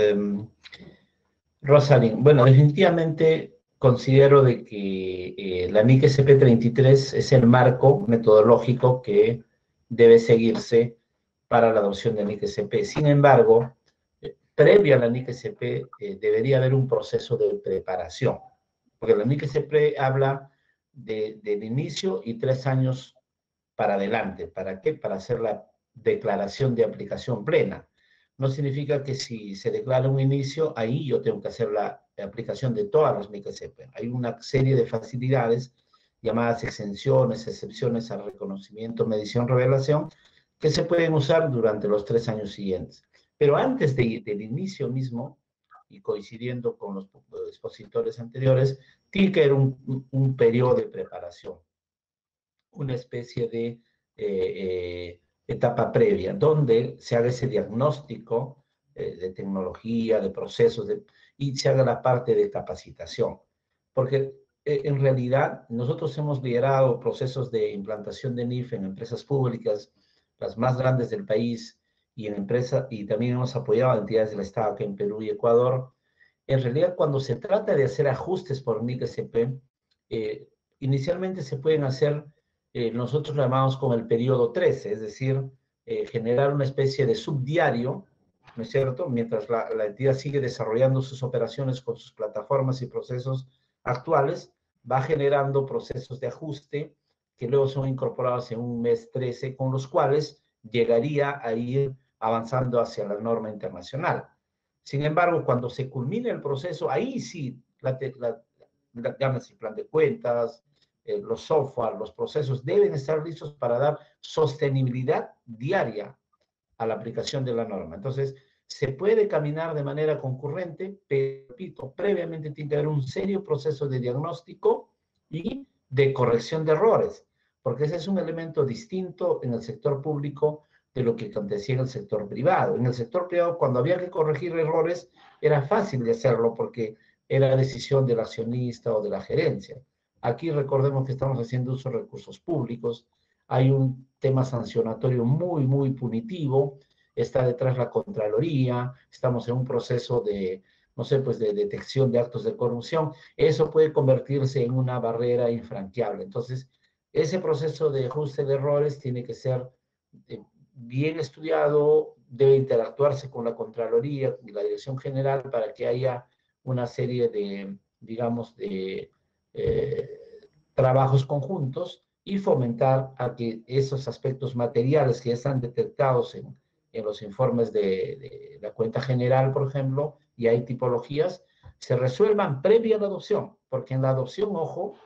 Rosalind. Bueno, definitivamente considero de que la NIC SP33 es el marco metodológico que debe seguirse para la adopción de NIC SP. Sin embargo, previo a la NIC SP debería haber un proceso de preparación, porque la NIC SP habla del inicio y 3 años para adelante. ¿Para qué? Para hacer la declaración de aplicación plena. No significa que si se declara un inicio, ahí yo tengo que hacer la aplicación de todas las NIC-SP. Hay una serie de facilidades llamadas exenciones, excepciones al reconocimiento, medición, revelación, que se pueden usar durante los 3 años siguientes. Pero antes del inicio mismo, y coincidiendo con los expositores anteriores, tiene que haber un periodo de preparación, una especie de etapa previa, donde se haga ese diagnóstico de tecnología, de procesos, y se haga la parte de capacitación. Porque en realidad nosotros hemos liderado procesos de implantación de NIF en empresas públicas, las más grandes del país, y también hemos apoyado a entidades del Estado aquí en Perú y Ecuador. En realidad, cuando se trata de hacer ajustes por NIC-SP, inicialmente se pueden hacer, nosotros lo llamamos como el periodo 13, es decir, generar una especie de subdiario, ¿no es cierto?, mientras la entidad sigue desarrollando sus operaciones con sus plataformas y procesos actuales, va generando procesos de ajuste que luego son incorporados en un mes 13, con los cuales llegaría a ir avanzando hacia la norma internacional. Sin embargo, cuando se culmine el proceso, ahí sí, llámese plan de cuentas, los software, los procesos deben estar listos para dar sostenibilidad diaria a la aplicación de la norma. Entonces, se puede caminar de manera concurrente, pero, repito, previamente tiene que haber un serio proceso de diagnóstico y de corrección de errores, porque ese es un elemento distinto en el sector público de lo que acontecía en el sector privado. En el sector privado, cuando había que corregir errores, era fácil de hacerlo porque era decisión del accionista o de la gerencia. Aquí recordemos que estamos haciendo uso de recursos públicos, hay un tema sancionatorio muy punitivo, está detrás la Contraloría, estamos en un proceso de, no sé, pues de detección de actos de corrupción. Eso puede convertirse en una barrera infranqueable. Entonces, ese proceso de ajuste de errores tiene que ser bien estudiado, debe interactuarse con la Contraloría y la Dirección General para que haya una serie de, digamos, de trabajos conjuntos y fomentar a que esos aspectos materiales que ya están detectados en los informes de la cuenta general, por ejemplo, y hay tipologías, se resuelvan previa a la adopción, porque en la adopción, ojo,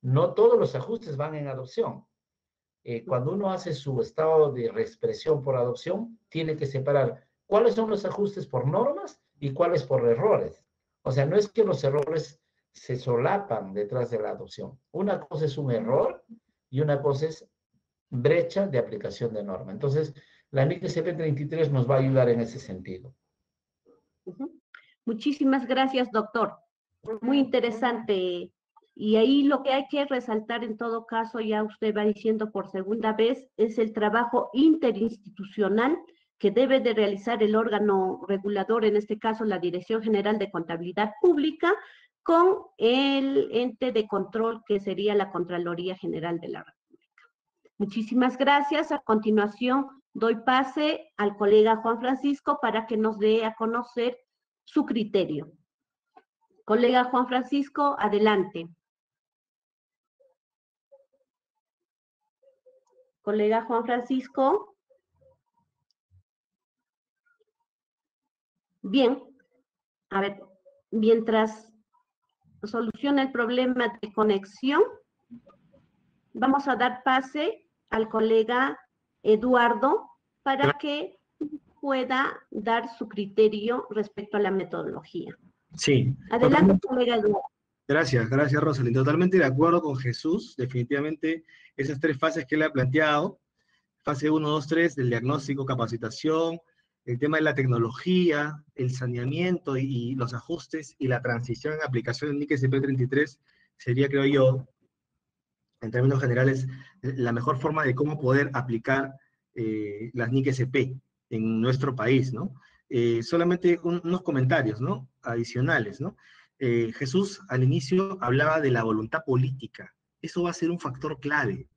no todos los ajustes van en adopción. Cuando uno hace su estado de reexpresión por adopción, tiene que separar cuáles son los ajustes por normas y cuáles por errores. O sea, no es que los errores se solapan detrás de la adopción. Una cosa es un error y una cosa es brecha de aplicación de norma. Entonces, la NIC CP33 nos va a ayudar en ese sentido. Muchísimas gracias, doctor. Muy interesante. Y ahí lo que hay que resaltar en todo caso, ya usted va diciendo por segunda vez, es el trabajo interinstitucional que debe de realizar el órgano regulador, en este caso la Dirección General de Contabilidad Pública, con el ente de control que sería la Contraloría General de la República. Muchísimas gracias. A continuación, doy pase al colega Juan Francisco para que nos dé a conocer su criterio. Colega Juan Francisco, adelante. Colega Juan Francisco. Bien, a ver, mientras soluciona el problema de conexión, vamos a dar pase al colega Eduardo para que pueda dar su criterio respecto a la metodología. Sí. Adelante, colega Eduardo. Gracias, Rosalind. Totalmente de acuerdo con Jesús. Definitivamente esas tres fases que él ha planteado, fase 1, 2, 3, del diagnóstico, capacitación, el tema de la tecnología, el saneamiento y los ajustes y la transición en aplicación del NIC CP33 sería, creo yo, en términos generales, la mejor forma de cómo poder aplicar las NIC SP en nuestro país, ¿no? Solamente unos comentarios, ¿no? Adicionales, ¿no? Jesús al inicio hablaba de la voluntad política. Eso va a ser un factor clave.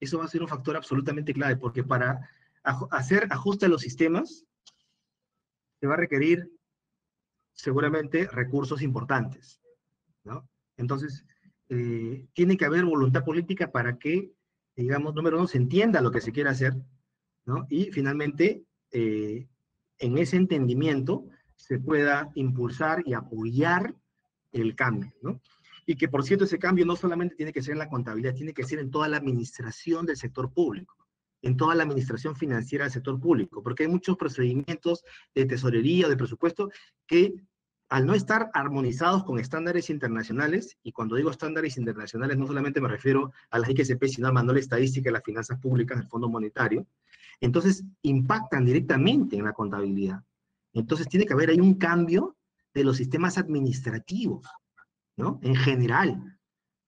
Eso va a ser un factor absolutamente clave, porque para hacer ajuste a los sistemas se va a requerir seguramente recursos importantes, ¿no? Entonces, tiene que haber voluntad política para que, digamos, número uno, se entienda lo que se quiere hacer, ¿no? Y finalmente, en ese entendimiento se pueda impulsar y apoyar el cambio, ¿no? Y que, por cierto, ese cambio no solamente tiene que ser en la contabilidad, tiene que ser en toda la administración del sector público, en toda la administración financiera del sector público, porque hay muchos procedimientos de tesorería o de presupuesto que, al no estar armonizados con estándares internacionales, y cuando digo estándares internacionales no solamente me refiero a las IQSP, sino al Manual Estadística de las Finanzas Públicas del Fondo Monetario, entonces impactan directamente en la contabilidad. Entonces tiene que haber ahí un cambio de los sistemas administrativos, ¿no? En general,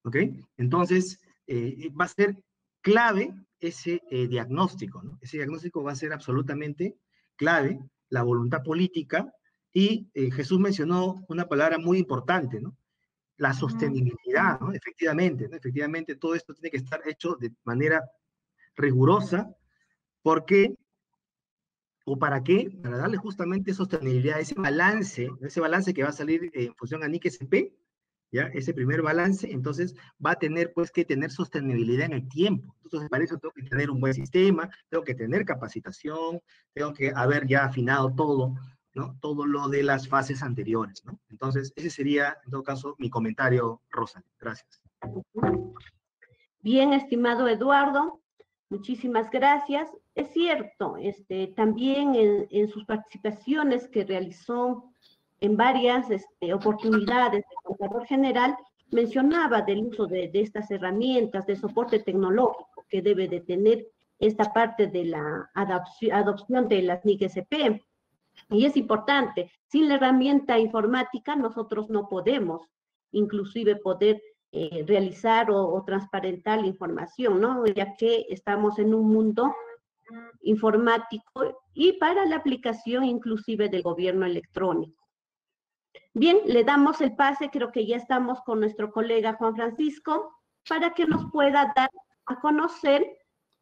¿ok? Entonces, va a ser clave ese diagnóstico, ¿no? Ese diagnóstico va a ser absolutamente clave, la voluntad política, y Jesús mencionó una palabra muy importante, ¿no? La sostenibilidad, ¿no? Efectivamente, ¿no? Efectivamente, todo esto tiene que estar hecho de manera rigurosa, porque, ¿o para qué? Para darle justamente sostenibilidad, ese balance que va a salir en función a NIC SP, ¿ya? Ese primer balance, entonces va a tener pues que tener sostenibilidad en el tiempo. Entonces para eso tengo que tener un buen sistema, tengo que tener capacitación, tengo que haber ya afinado todo, ¿no? Todo lo de las fases anteriores, ¿no? Entonces ese sería, en todo caso, mi comentario, Rosa. Gracias. Bien, estimado Eduardo, muchísimas gracias. Es cierto, también en sus participaciones que realizó en varias oportunidades de contador general, mencionaba del uso de estas herramientas de soporte tecnológico que debe de tener esta parte de la adopción de las NIC SP. Y es importante, sin la herramienta informática nosotros no podemos inclusive poder realizar o transparentar la información, ¿no? Ya que estamos en un mundo informático y para la aplicación inclusive del gobierno electrónico. Bien, le damos el pase, creo que ya estamos con nuestro colega Juan Francisco, para que nos pueda dar a conocer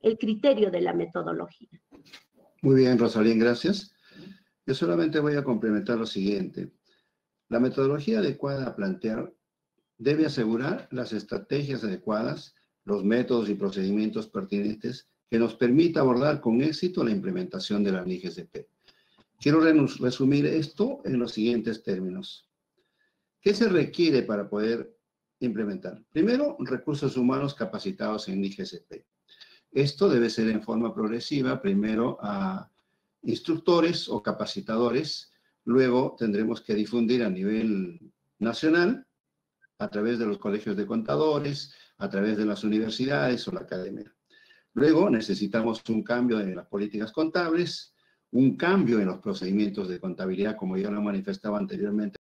el criterio de la metodología. Muy bien, Rosalín, gracias. Yo solamente voy a complementar lo siguiente. La metodología adecuada a plantear debe asegurar las estrategias adecuadas, los métodos y procedimientos pertinentes que nos permita abordar con éxito la implementación de la NIC-SP. Quiero resumir esto en los siguientes términos. ¿Qué se requiere para poder implementar? Primero, recursos humanos capacitados en NIC-SP. Esto debe ser en forma progresiva, primero a instructores o capacitadores, luego tendremos que difundir a nivel nacional, a través de los colegios de contadores, a través de las universidades o la academia. Luego necesitamos un cambio en las políticas contables, un cambio en los procedimientos de contabilidad, como ya lo manifestaba anteriormente